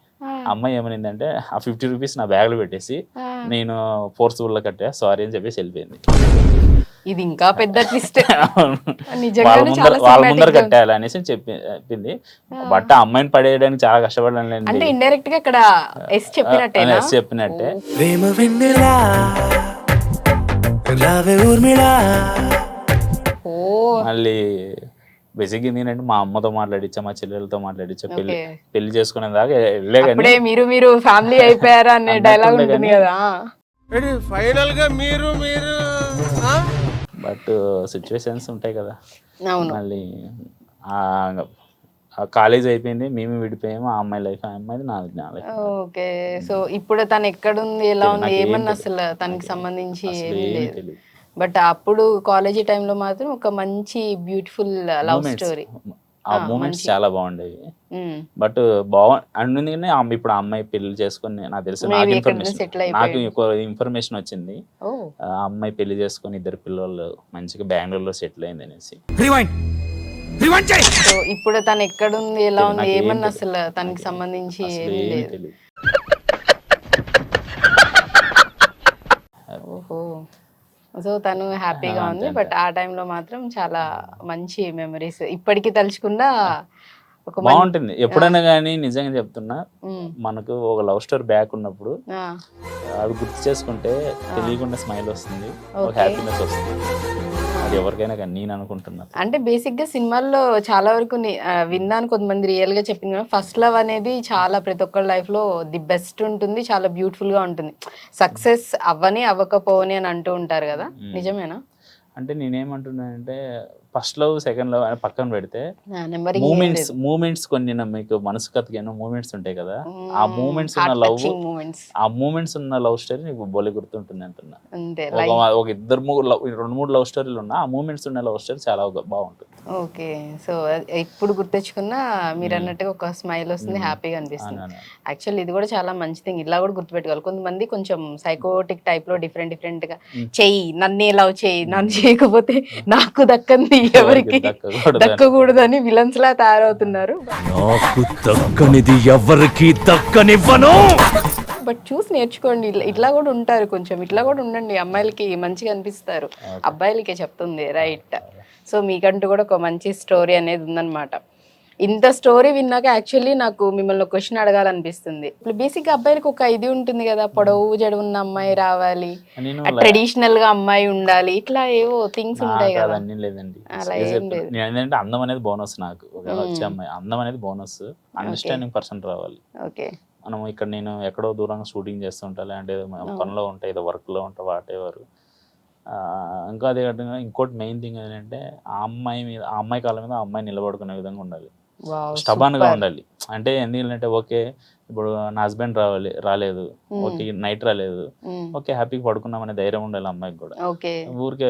అమ్మాయి ఏమనిందంటే ఆ 50 రూపీస్ నా బ్యాగ్ లో పెట్టేసి నేను ఫోర్స్ఫుల్ గా కట్టా, సారీ అని చెప్పేసి వెళ్ళిపోయింది. ఇది ఇంకా పెద్ద ట్విస్ట్. వాళ్ళ ముందర కట్టాలి అనేసి చెప్పింది. బట్ ఆ అమ్మాయిని పడేయడానికి చాలా కష్టపడాను. అంటే ఇండైరెక్ట్ గా ఇక్కడ ఎస్ చెప్పినట్టే. మళ్ళీ బేసిక్ ఏంటంటే మా అమ్మతో మాట్లాడించా, మా చెల్లెలతో మాట్లాడించా, పెళ్లి చేసుకునే దాకా వెళ్ళే కానీ మీరు ఫ్యామిలీ అయిపోయారా అనే డైలాగ్ ఉంటుంది కదా. ఫైనల్ గా మీరు బట్ సిచ్యువేషన్స్ ఉంటాయి కదా. మళ్ళీ కాలేజ్ అయిపోయింది, మేము విడిపోయాము. ఆ అమ్మాయి లైఫ్ ఆ అమ్మాయిది, నాది నా లైఫ్. ఓకే. సో ఇప్పుడు తను ఎక్కడుంది, ఎలా ఉంది, ఏమన్నా అసలు తనకి సంబంధించి ఏమీ లేదు. బట్ అప్పుడు కాలేజీ టైంలో మాత్రం ఒక మంచి బ్యూటిఫుల్ లవ్ స్టోరీ. ఆ మూమెంట్స్ చాలా బాగుండేవి. బట్ అంటుంది కానీ ఇప్పుడు ఆ అమ్మాయి పెళ్లి చేసుకుని నాకు తెలుసు, నాకు ఇన్ఫర్మేషన్ వచ్చింది, ఆ అమ్మాయి పెళ్లి చేసుకుని 2 పిల్లలు మంచిగా బెంగళూరులో సెటిల్ అయింది అనేసి. సో ఇప్పుడు తను ఎక్కడుంది, ఎలా ఉంది, ఏమన్నా అసలు తనకి సంబంధించి ఏమీ లేదు. ఓహో. సో తను హ్యాపీగా ఉంది. బట్ ఆ టైంలో మాత్రం చాలా మంచి మెమరీస్ ఇప్పటికీ తలుచుకున్నా ఒక బాగుంటుంది. ఎప్పుడైనా కానీ నిజంగా చెప్తున్నా, మనకు ఒక లవ్ స్టోరీ బ్యాక్ ఉన్నప్పుడు అది గుర్తు చేసుకుంటే తెలియకుండా స్మైల్ వస్తుంది, ఒక హ్యాపీనెస్ వస్తుంది. అది ఎవరికైనా కానీ నేను అనుకుంటున్నా. అంటే బేసిక్ గా సినిమాల్లో చాలా వరకు విన్నాను, కొంతమంది రియల్ గా చెప్పింది, ఫస్ట్ లవ్ అనేది చాలా ప్రతి ఒక్కరి లైఫ్ లో ది బెస్ట్ ఉంటుంది, చాలా బ్యూటిఫుల్ గా ఉంటుంది, సక్సెస్ అవ్వకపోని అని అంటూ ఉంటారు కదా, నిజమేనా? అంటే నేనేమంటున్నానంటే ఫస్ట్ లవ్ సెకండ్ లవ్ అని పక్కన పెడితే మూమెంట్స్ కొన్ని మీకు మనసు కతికిన మూమెంట్స్ ఉంటాయి కదా, ఆ మూమెంట్స్ ఉన్న లవ్ స్టోరీ నీకు బోలే గుర్తుంటుంది అంటున్నా. ఒక 2-3 లవ్ స్టోరీలు ఉన్నా ఆ మూమెంట్స్ ఉన్న లవ్ స్టోరీ చాలా బాగుంటుంది. ఓకే. సో ఇప్పుడు గుర్తెచ్చుకున్నా మీరు అన్నట్టుగా ఒక స్మైల్ వస్తుంది, హ్యాపీగా అనిపిస్తుంది. యాక్చువల్లీ ఇది కూడా చాలా మంచి థింగ్, ఇలా కూడా గుర్తుపెట్టుకోవాలి. కొంతమంది కొంచెం సైకోటిక్ టైప్ లో డిఫరెంట్ గా చెయ్యి, నన్నే లవ్ చేయి, నన్ను చేయకపోతే నాకు దక్కంది ఎవరికి దక్కకూడదని విలన్స్ లా తయారవుతున్నారు. నాకు దక్కనిది ఎవరికి దక్కనివ్వను. బట్ చూసి నేర్చుకోండి, ఇట్లా కూడా ఉంటారు, కొంచెం ఇట్లా కూడా ఉండండి, అమ్మాయిలకి మంచిగా అనిపిస్తారు, అబ్బాయిలకే చెప్తుంది, రైట్. సో మీకంటూ కూడా ఒక మంచి స్టోరీ అనేది ఉందన్నమాట. ఇంత స్టోరీ విన్నాక యాక్చువల్లీ నాకు మిమ్మల్ని ఒక క్వశ్చన్ అడగాలనిపిస్తుంది. ఇప్పుడు బేసిక్ గా అబ్బాయిలకు ఒక ఇది ఉంటుంది కదా, పొడవు జడ ఉన్న అమ్మాయి రావాలి, ట్రెడిషనల్ గా అమ్మాయి ఉండాలి, ఇట్లా ఏవో థింగ్స్ ఉంటాయి కదా. అలా ఏం లేదు. ఏంటంటే అందం అనేది బోనస్, నాకు వచ్చే అమ్మాయి అందం అనేది బోనస్, అండర్స్టాండింగ్ పర్సన్ రావాలి. ఓకే. మనం ఇక్కడ నేను ఎక్కడో దూరంగా షూటింగ్ చేస్తుంటా, లేదంటే పనిలో ఉంటాయి, ఏదో వర్క్లో ఉంటా, వాటెవర్. ఇంకా అదే కాకుండా ఇంకోటి మెయిన్ థింగ్ ఏంటంటే ఆ అమ్మాయి కాళ్ళ మీద ఆ అమ్మాయి నిలబడుకునే విధంగా ఉండాలి, స్టబాన్గా ఉండాలి. అంటే ఎందుకంటే ఓకే ఇప్పుడు నా హస్బెండ్ రాలేదు, ఓకే నైట్ రాలేదు, ఓకే హ్యాపీగా పడుకున్నాం అనే ధైర్యం ఉండాలి అమ్మాయికి కూడా. ఊరికే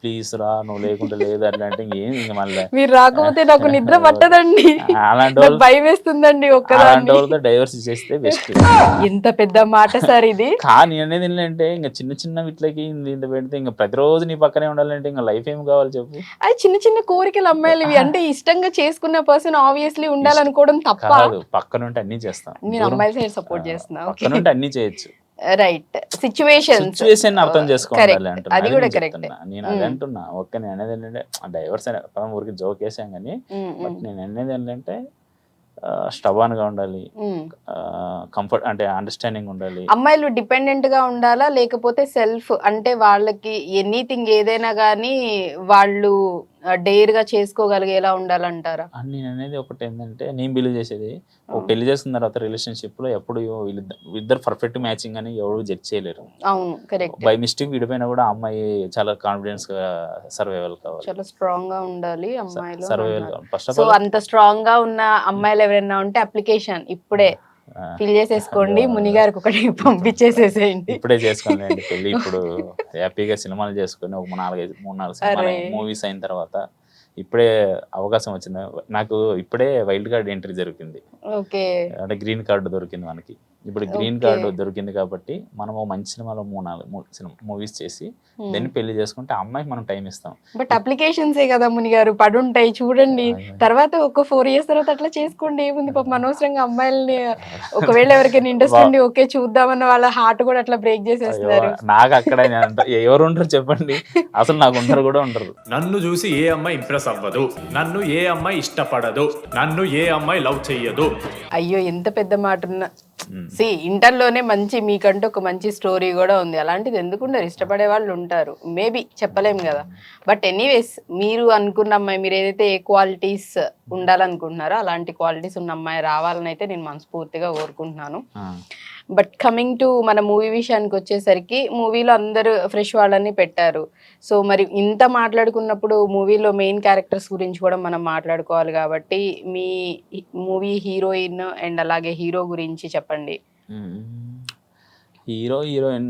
ప్లీజ్ రా, నువ్వు లేకుండా లేదు అట్లా అంటే ఏం ఇంకా మళ్ళీ మీరు రాకపోతే నాకు నిద్ర పట్టదండి, అలాంటి భయం వేస్తుందండి, అలాంటి వాళ్ళతో డైవర్స్ ఇచ్చేస్తే బెస్ట్. ఎంత పెద్ద మాట సార్ ఇది. కానీ అనేది ఏంటంటే ఇంకా చిన్న వీటికి ఇంత పెడితే ఇంకా ప్రతిరోజు నీ పక్కనే ఉండాలంటే ఇంకా లైఫ్ ఏం కావాలి చెప్పు. అది చిన్న కోరికలు అమ్మాయిలు ఇవి, అంటే ఇష్టంగా చేసుకున్న పర్సన్ ఆబ్వియస్లీ ఉండాలనుకోవడం తప్ప. పక్కన ఉంటే అన్ని చేస్తాం, నేను అమ్మాయిల సైడ్ సపోర్ట్ చేస్తున్నా. పక్కన ఉంటే అన్ని చేయొచ్చు, రైట్. సిచ్యువేషన్ అర్థం చేసుకోవాలి అంటున్నా, అది కూడా కరెక్ట్. నేను అది అంటున్నా. ఓకే నేను అనేది ఏంటంటే డైవర్స్ ఊరికి జోక్ వేసాం కానీ, బట్ నేను అనేది ఏంటంటే స్టబాన్గా ఉండాలి, కంఫర్ట్ అంటే అండర్స్టాండింగ్ ఉండాలి. అమ్మాయిలు డిపెండెంట్ గా ఉండాలా, లేకపోతే సెల్ఫ్ అంటే వాళ్ళకి ఎనీథింగ్ ఏదైనా కానీ వాళ్ళు డేర్ గా చేసుకోగలిగేలా ఉండాలంటారా? అని నేను అనేది ఒకటి ఏంటంటే, నేను బిలీవ్ చేసేది ఒక పెళ్లి చేసుకున్న తర్వాత రిలేషన్షిప్ లో ఎప్పుడు ఇద్దరు పర్ఫెక్ట్ మ్యాచింగ్ అని ఎవరు జడ్జ్ చేయలేరు. అవును, కరెక్ట్. బై మిస్టేక్ విడిపోయినా కూడా ఆ అమ్మాయి చాలా కాన్ఫిడెన్స్ గా సర్వైవల్ కావాలి, చాలా స్ట్రాంగ్ గా ఉండాలి అమ్మాయిలు. సర్వైవల్ కావాలి. ఫస్ట్ ఆఫ్ సో ఆల్ అంత స్ట్రాంగ్ గా ఉన్న అమ్మాయిలు ఎవరైనా ఉంటే అప్లికేషన్ ఇప్పుడే ఫిల్ చేసేసుకోండి, మునిగారికి ఒకటి పంపించేసేసేయండి. ఇప్పుడే చేసుకోండి పెళ్లి. ఇప్పుడు హ్యాపీగా సినిమాలు చేసుకొని ఒక 3-4 సినిమాలు మూవీస్ అయిన తర్వాత ఇప్పుడే అవకాశం వచ్చింది నాకు. ఇప్పుడే వైల్డ్ కార్డ్ ఎంట్రీ జరిగింది, ఓకే, అంటే గ్రీన్ కార్డు దొరికింది మనకి. ఇప్పుడు గ్రీన్ కార్డు దొరికింది కాబట్టి మనం మంచి సినిమాలో 3-4 మూవీస్ చేసి దాన్ని పెళ్లి చేసుకుంటే ఆ అమ్మాయికి మనం టైం ఇస్తాం. బట్ అప్లికేషన్స్ కదా మునిగారు, పడుంటాయి చూడండి. తర్వాత ఒక 4 years తర్వాత అట్లా చేసుకోండి, ఏముంది పాపం. అనవసరంగా అమ్మాయిల్ని ఒకవేళ ఎవరికైనా ఇంట్రెస్ట్ ఉండి ఓకే చూద్దామన్న వాళ్ళ హార్ట్ కూడా అట్లా బ్రేక్ చేసేస్తున్నారు. నాకు అక్కడ ఎవరు ఉంటారు చెప్పండి, అసలు నాకు ఉండరు కూడా ఉండరు. నన్ను చూసి ఏ అమ్మాయి ఇంప్రెస్ అవ్వదు, నన్ను ఏ అమ్మాయి ఇష్టపడదు, నన్ను ఏ అమ్మాయి లవ్ చెయ్యదు. అయ్యో ఎంత పెద్ద మాట ఉన్నా. ఇంటర్లోనే మంచి మీకంటూ ఒక మంచి స్టోరీ కూడా ఉంది. అలాంటిది ఎందుకుంటారు, ఇష్టపడే వాళ్ళు ఉంటారు, మేబీ చెప్పలేము కదా. బట్ ఎనీవేస్, మీరు అనుకున్న అమ్మాయి, మీరు ఏదైతే ఏ క్వాలిటీస్ ఉండాలనుకుంటున్నారో అలాంటి క్వాలిటీస్ ఉన్న అమ్మాయి రావాలని అయితే నేను మనస్ఫూర్తిగా కోరుకుంటున్నాను. బట్ కమింగ్ టు మన మూవీ విషయానికి వచ్చేసరికి, మూవీలో అందరూ ఫ్రెష్ వాళ్ళని పెట్టారు. సో మరి ఇంత మాట్లాడుకున్నప్పుడు మూవీలో మెయిన్ క్యారెక్టర్స్ గురించి కూడా మనం మాట్లాడుకోవాలి కాబట్టి, మీ మూవీ హీరోయిన్ అండ్ అలాగే హీరో గురించి చెప్పండి. హీరోయిన్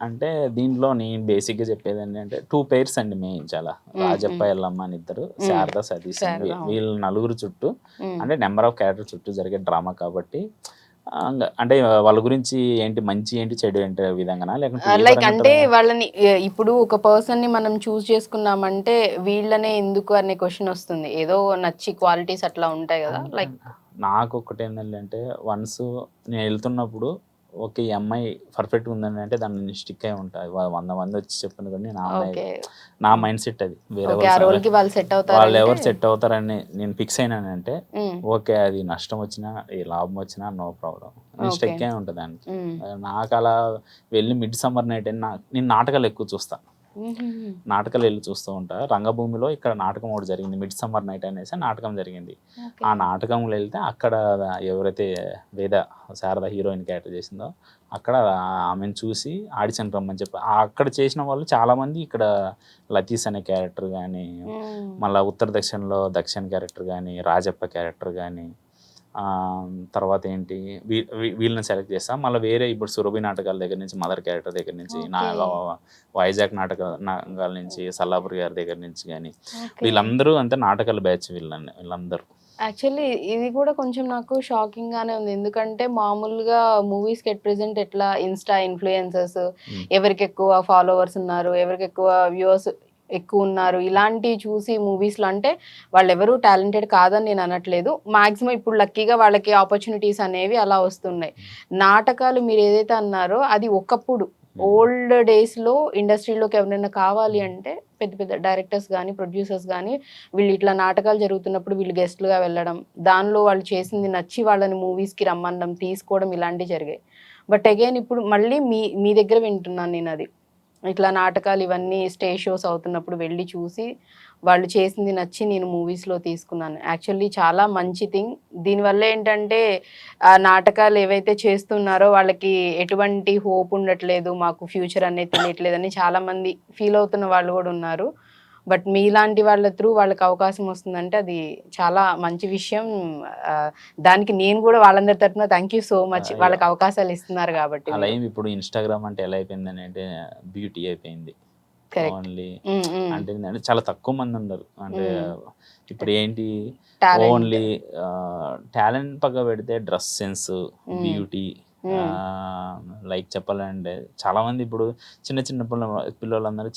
అంటే దీంట్లో నేను బేసిక్గా చెప్పేది ఏంటంటే 2 pairs అండి మెయిన్. చాలా రాజప్ప ఎల్లమ్మ అని ఇద్దరు, శారద సతీష్, వీళ్ళ నలుగురు చుట్టూ అంటే నెంబర్ ఆఫ్ క్యారెక్టర్ చుట్టూ జరిగే డ్రామా కాబట్టి, అంటే వాళ్ళ గురించి ఏంటి, మంచి ఏంటి చెడు ఏంటి విధంగా, లైక్ అంటే వాళ్ళని ఇప్పుడు ఒక పర్సన్ ని మనం చూస్ చేసుకున్నామంటే వీళ్ళనే ఎందుకు అనే క్వశ్చన్ వస్తుంది. ఏదో నచ్చి క్వాలిటీస్ అట్లా ఉంటాయి కదా. లైక్ నాకు ఒకటి ఏంటంటే, వన్స్ నేను వెళ్తున్నప్పుడు ఓకే ఈ అమ్మాయి పర్ఫెక్ట్ ఉందని అంటే దాన్ని స్టిక్ అయి ఉంటాయి. 100 మంది వచ్చి చెప్పిన కానీ నా మైండ్ సెట్ అది. వేరే వాళ్ళు ఎవరు సెట్ అవుతారని నేను ఫిక్స్ అయినానంటే ఓకే, అది నష్టం వచ్చినా ఏ లాభం వచ్చినా నో ప్రాబ్లం, నేను స్టిక్ అయి ఉంటుంది దానికి. నాకు అలా వెళ్ళి మిడ్ సమ్మర్ నైట్ నేను నాటకాలు ఎక్కువ చూస్తాను, నాటకాలు వెళ్ళి చూస్తూ ఉంటా. రంగభూమిలో ఇక్కడ నాటకం ఒకటి జరిగింది, మిడ్ సమ్మర్ నైట్ అనేసి నాటకం జరిగింది. ఆ నాటకంలో వెళ్తే అక్కడ ఎవరైతే వేద శారద హీరోయిన్ క్యారెక్టర్ చేసిందో అక్కడ ఆమెను చూసి ఆడిషన్ రమ్మని చెప్పి అక్కడ చేసిన వాళ్ళు చాలామంది ఇక్కడ లతీష్ అనే క్యారెక్టర్ కానీ, మళ్ళీ ఉత్తర దక్షిణలో దక్షిణ క్యారెక్టర్ కానీ, రాజప్ప క్యారెక్టర్ కానీ, తర్వాత ఏంటి వీళ్ళని సెలెక్ట్ చేస్తాం. మళ్ళీ వేరే ఇప్పుడు సురభి నాటకాల దగ్గర నుంచి, మదర్ క్యారెక్టర్ దగ్గర నుంచి, వైజాగ్ నాటకాల నుంచి, సల్లాపూర్ గారి దగ్గర నుంచి కానీ, వీళ్ళందరూ అంతే నాటకాల బ్యాచ్ వీళ్ళందరూ. యాక్చువల్లీ ఇది కూడా కొంచెం నాకు షాకింగ్ గానే ఉంది. ఎందుకంటే మామూలుగా మూవీస్కి ఎట్ ప్రెసెంట్ ఎట్లా ఇన్స్టా ఇన్ఫ్లుయెన్సర్స్, ఎవరికి ఎక్కువ ఫాలోవర్స్ ఉన్నారు, ఎవరికి ఎక్కువ వ్యూవర్స్ ఎక్కువ ఉన్నారు, ఇలాంటివి చూసి మూవీస్లో, అంటే వాళ్ళు ఎవరు టాలెంటెడ్ కాదని నేను అనట్లేదు, మాక్సిమం ఇప్పుడు లక్కీగా వాళ్ళకి ఆపర్చునిటీస్ అనేవి అలా వస్తున్నాయి. నాటకాలు మీరు ఏదైతే అన్నారో అది ఒకప్పుడు ఓల్డ్ డేస్లో ఇండస్ట్రీలోకి ఎవరైనా కావాలి అంటే పెద్ద పెద్ద డైరెక్టర్స్ కానీ ప్రొడ్యూసర్స్ కానీ వీళ్ళు ఇట్లా నాటకాలు జరుగుతున్నప్పుడు వీళ్ళు గెస్ట్లుగా వెళ్ళడం, దానిలో వాళ్ళు చేసింది నచ్చి వాళ్ళని మూవీస్కి రమ్మనడం, తీసుకోవడం, ఇలాంటివి జరిగాయి. బట్ అగైన్ ఇప్పుడు మళ్ళీ మీ దగ్గర వింటున్నాను నేను అది, ఇట్లా నాటకాలు ఇవన్నీ స్టేజ్ షోస్ అవుతున్నప్పుడు వెళ్ళి చూసి వాళ్ళు చేసింది నచ్చి నేను మూవీస్లో తీసుకున్నాను. యాక్చువల్లీ చాలా మంచి థింగ్. దీనివల్ల ఏంటంటే ఆ నాటకాలు ఏవైతే చేస్తున్నారో వాళ్ళకి ఎటువంటి హోప్ ఉండట్లేదు, మాకు ఫ్యూచర్ అనేది తెలియట్లేదని చాలామంది ఫీల్ అవుతున్న వాళ్ళు కూడా ఉన్నారు. బట్ మీలాంటి వాళ్ళ త్రూ వాళ్ళకి అవకాశం వస్తుందంటే అది చాలా మంచి విషయం. దానికి నేను కూడా వాళ్ళందరి తరఫున థ్యాంక్ యూ సో మచ్, వాళ్ళకి అవకాశాలు ఇస్తున్నారు కాబట్టి. అలా ఇప్పుడు ఇన్స్టాగ్రామ్ అంటే ఎలా అయిపోయిందని అంటే బ్యూటీ అయిపోయింది ఓన్లీ, అంటే చాలా తక్కువ మంది ఉండరు. అంటే ఇప్పుడు ఏంటి ఓన్లీ టాలెంట్ పక్క పెడితే డ్రెస్ సెన్స్, బ్యూటీ, లైక్ చెప్పాలంటే చాలా మంది ఇప్పుడు చిన్న చిన్న పిల్లలందరూ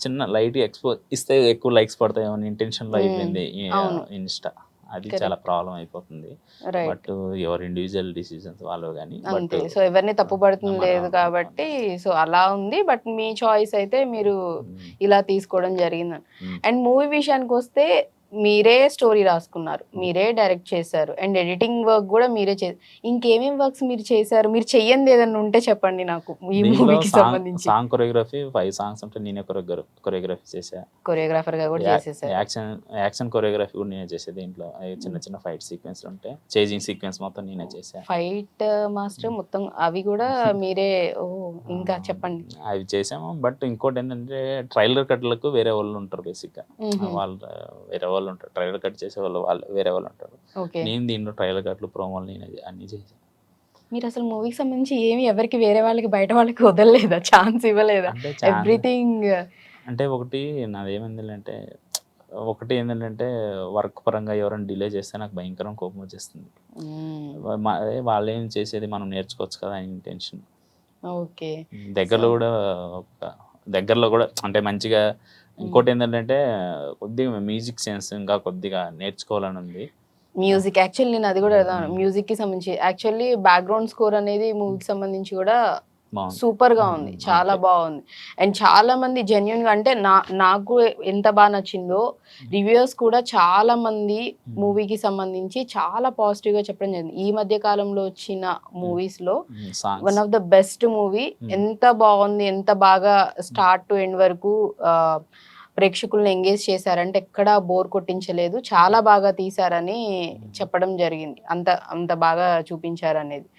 చిన్న లైట్ ఎక్స్పోజ్ ఇస్తే ఎక్కువ లైక్స్ పడతాయి అని ఇంటెన్షన్లో అయిపోయింది ఇన్స్టా. అది చాలా ప్రాబ్లం అయిపోతుంది. బట్ ఎవరి ఇండివిజువల్ డిసిజన్స్ వాళ్ళు కానీ అంతే. సో ఎవరిని తప్పుపడుతుంది లేదు కాబట్టి సో అలా ఉంది. బట్ మీ చాయిస్ అయితే మీరు ఇలా తీసుకోవడం జరిగింది. అండ్ మూవీ విషయానికి వస్తే మీరే స్టోరీ రాసుకున్నారు, మీరే డైరెక్ట్ చేశారు, అండ్ ఎడిటింగ్ వర్క్ కూడా మీరే చేశారు. ఇంకేమేం వర్క్స్ మీరు చేశారు? మీరు చెయ్యంది ఏదైనా ఉంటే చెప్పండి నాకు ఈ దీంట్లో మూవీకి సంబంధించి. సాంగ్ కొరియోగ్రఫీ 5 సాంగ్స్ ఉంటే నేనే కొరియోగ్రఫీ చేశా. కొరియోగ్రాఫర్ గా కూడా చేసేసారు. యాక్షన్ కొరియోగ్రఫీ కూడా నేనే చేసే. దీంట్లో చిన్న చిన్న ఫైట్ సీక్వెన్స్ ఉంటాయి, చేజింగ్ సీక్వెన్స్ మొత్తం నేనే చేశా. ఫైట్ మాస్టర్ మొత్తం అవి కూడా మీరే? ఓ, ఇంకా చెప్పండి. అవి చేసాము. బట్ ఇంకోటి ఏంటంటే ట్రైలర్ కట్లకు వేరే వాళ్ళు ఉంటారు బేసిక్గా. వాళ్ళు వేరే వాళ్ళు ఉంటారు, ట్రైలర్ కట్ చేసే వాళ్ళు వేరే వాళ్ళు ఉంటారు. ఓకే. నేను దీంట్లో ట్రైలర్ కట్లు, ప్రోమోలు నేనే అన్ని చేసాను. మీరు అసలు మూవీకి సంబంధించి ఏమి ఎవరికి వేరే వాళ్ళకి బయట వాళ్ళకి వదలలేదా? ఛాన్స్ ఇవ్వలేదా? అంటే ఎవ్రీథింగ్ అంటే ఒకటి ఏంటంటే వర్క్ పరంగా ఎవరైనా డిలే చేస్తే నాకు భయంకరం కోపం వచ్చేస్తుంది. వాళ్ళు ఏం చేసేది మనం నేర్చుకోవచ్చు కదా అని ఇంటెన్షన్. ఓకే. దగ్గరలో కూడా అంటే మంచిగా. ఇంకోటి ఏంటంటే కొద్దిగా మ్యూజిక్ సెన్స్ ఇంకా కొద్దిగా నేర్చుకోవాలని ఉంది. మ్యూజిక్ యాక్చువల్లీ నేను అది కూడా మ్యూజిక్ కి సంబంధించి యాక్చువల్లీ బ్యాక్గ్రౌండ్ స్కోర్ అనేది మూవీకి సంబంధించి కూడా సూపర్ గా ఉంది, చాలా బాగుంది. అండ్ చాలా మంది జెన్యున్ గా అంటే నాకు ఎంత బాగా నచ్చిందో రివ్యూస్ కూడా చాలా మంది మూవీకి సంబంధించి చాలా పాజిటివ్ గా చెప్పడం జరిగింది. ఈ మధ్య కాలంలో వచ్చిన మూవీస్ లో one of the best movie. ఎంత బాగుంది, ఎంత బాగా స్టార్ట్ టు ఎండ్ వరకు ప్రేక్షకులను ఎంగేజ్ చేశారంటే ఎక్కడా బోర్ కొట్టించలేదు, చాలా బాగా తీశారని చెప్పడం జరిగింది. అంత బాగా చూపించారనేది.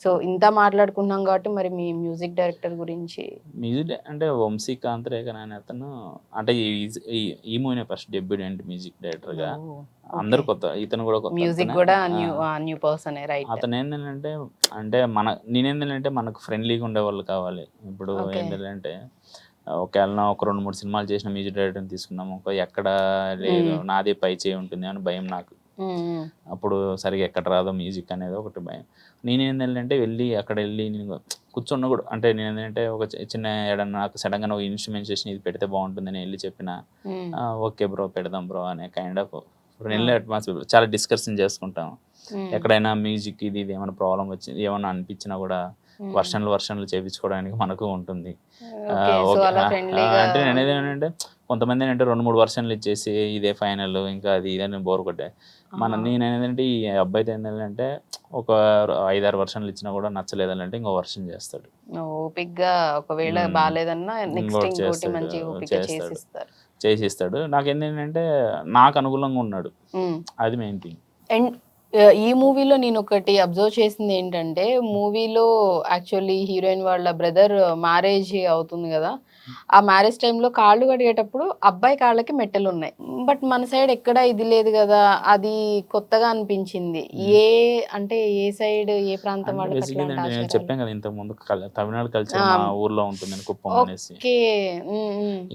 సో ఇంత మాట్లాడుకున్నాం కాబట్టి మరి మీ మ్యూజిక్ డైరెక్టర్ గురించి. మ్యూజిక్ అంటే వంశీకాంత్ రేఖన్ అనే అతను, అంటే ఈ మూవీనే ఫస్ట్ డెబ్యూటెంట్ మ్యూజిక్ డైరెక్టర్ గా. అందరు కొత్త, ఇతను కూడా కొత్త. మ్యూజిక్ కూడా న్యూ పర్సన్, రైట్? అతను ఏంటంటే నేనేంటంటే మనకు ఫ్రెండ్లీగా ఉండేవాళ్ళు కావాలి. ఇప్పుడు ఏంటంటే ఒకవేళ ఒక 2-3 సినిమాలు చేసిన మ్యూజిక్ డైరెక్టర్ని తీసుకున్నాము, ఎక్కడ లేదు నాదే పై చేయి ఉంటుంది అని భయం నాకు. అప్పుడు సరిగా ఎక్కడ రాదో మ్యూజిక్ అనేది ఒకటి భయం. నేనేంటంటే అక్కడ వెళ్ళి నేను కూర్చున్న కూడా, అంటే నేనేంటంటే ఒక చిన్న ఏడన్నా నాకు సడన్గా ఒక ఇన్స్ట్రుమెంటేషన్ ఇది పెడితే బాగుంటుందని వెళ్ళి చెప్పిన, ఓకే బ్రో పెడదాం బ్రో అనే కైండ్ ఆఫ్ వెళ్ళే అట్మాస్ఫియర్. చాలా డిస్కషన్ చేసుకుంటాం. ఎక్కడైనా మ్యూజిక్ ఇది ఏమైనా ప్రాబ్లం వచ్చింది, ఏమైనా అనిపించినా కూడా వర్షన్లు చేయించుకోవడానికి మనకు ఉంటుంది. అంటే నేను ఏంటంటే కొంతమంది ఏంటంటే 2-3 వర్షన్లు ఇచ్చేసి ఇదే ఫైనల్ ఇంకా అది ఇదని బోర్ కొట్టాయి. నేనేంటంటే ఈ అబ్బాయితో ఏంటంటే ఒక 5-6 వర్షన్లు ఇచ్చినా కూడా నచ్చలేదంటే ఇంకో వర్షన్ చేస్తాడు. ఓపిక్గా ఒకవేళ బాగాలేదన్నా చేసిస్తాడు. నాకేంటంటే నాకు అనుకూలంగా ఉన్నాడు, అది మెయిన్ థింగ్. అండ్ ఈ మూవీలో నేను ఒకటి అబ్జర్వ్ చేసింది ఏంటంటే, మూవీలో యాక్చువల్లీ హీరోయిన్ వాళ్ళ బ్రదర్ మ్యారేజ్ అవుతుంది కదా, ఆ మ్యారేజ్ టైంలో కాళ్ళు కడిగేటప్పుడు అబ్బాయి కాళ్ళకి మెట్టెలు ఉన్నాయి. బట్ మన సైడ్ ఎక్కడ ఇది లేదు కదా, అది కొత్తగా అనిపించింది. ఏ సైడ్ ఏ ప్రాంతం వాళ్ళకి నేను చెప్పాను కదా ఇంతకు ముందు, తమిళనాడు కల్చర్ మా ఊర్లో ఉంటుంది కుప్పం అనేసి.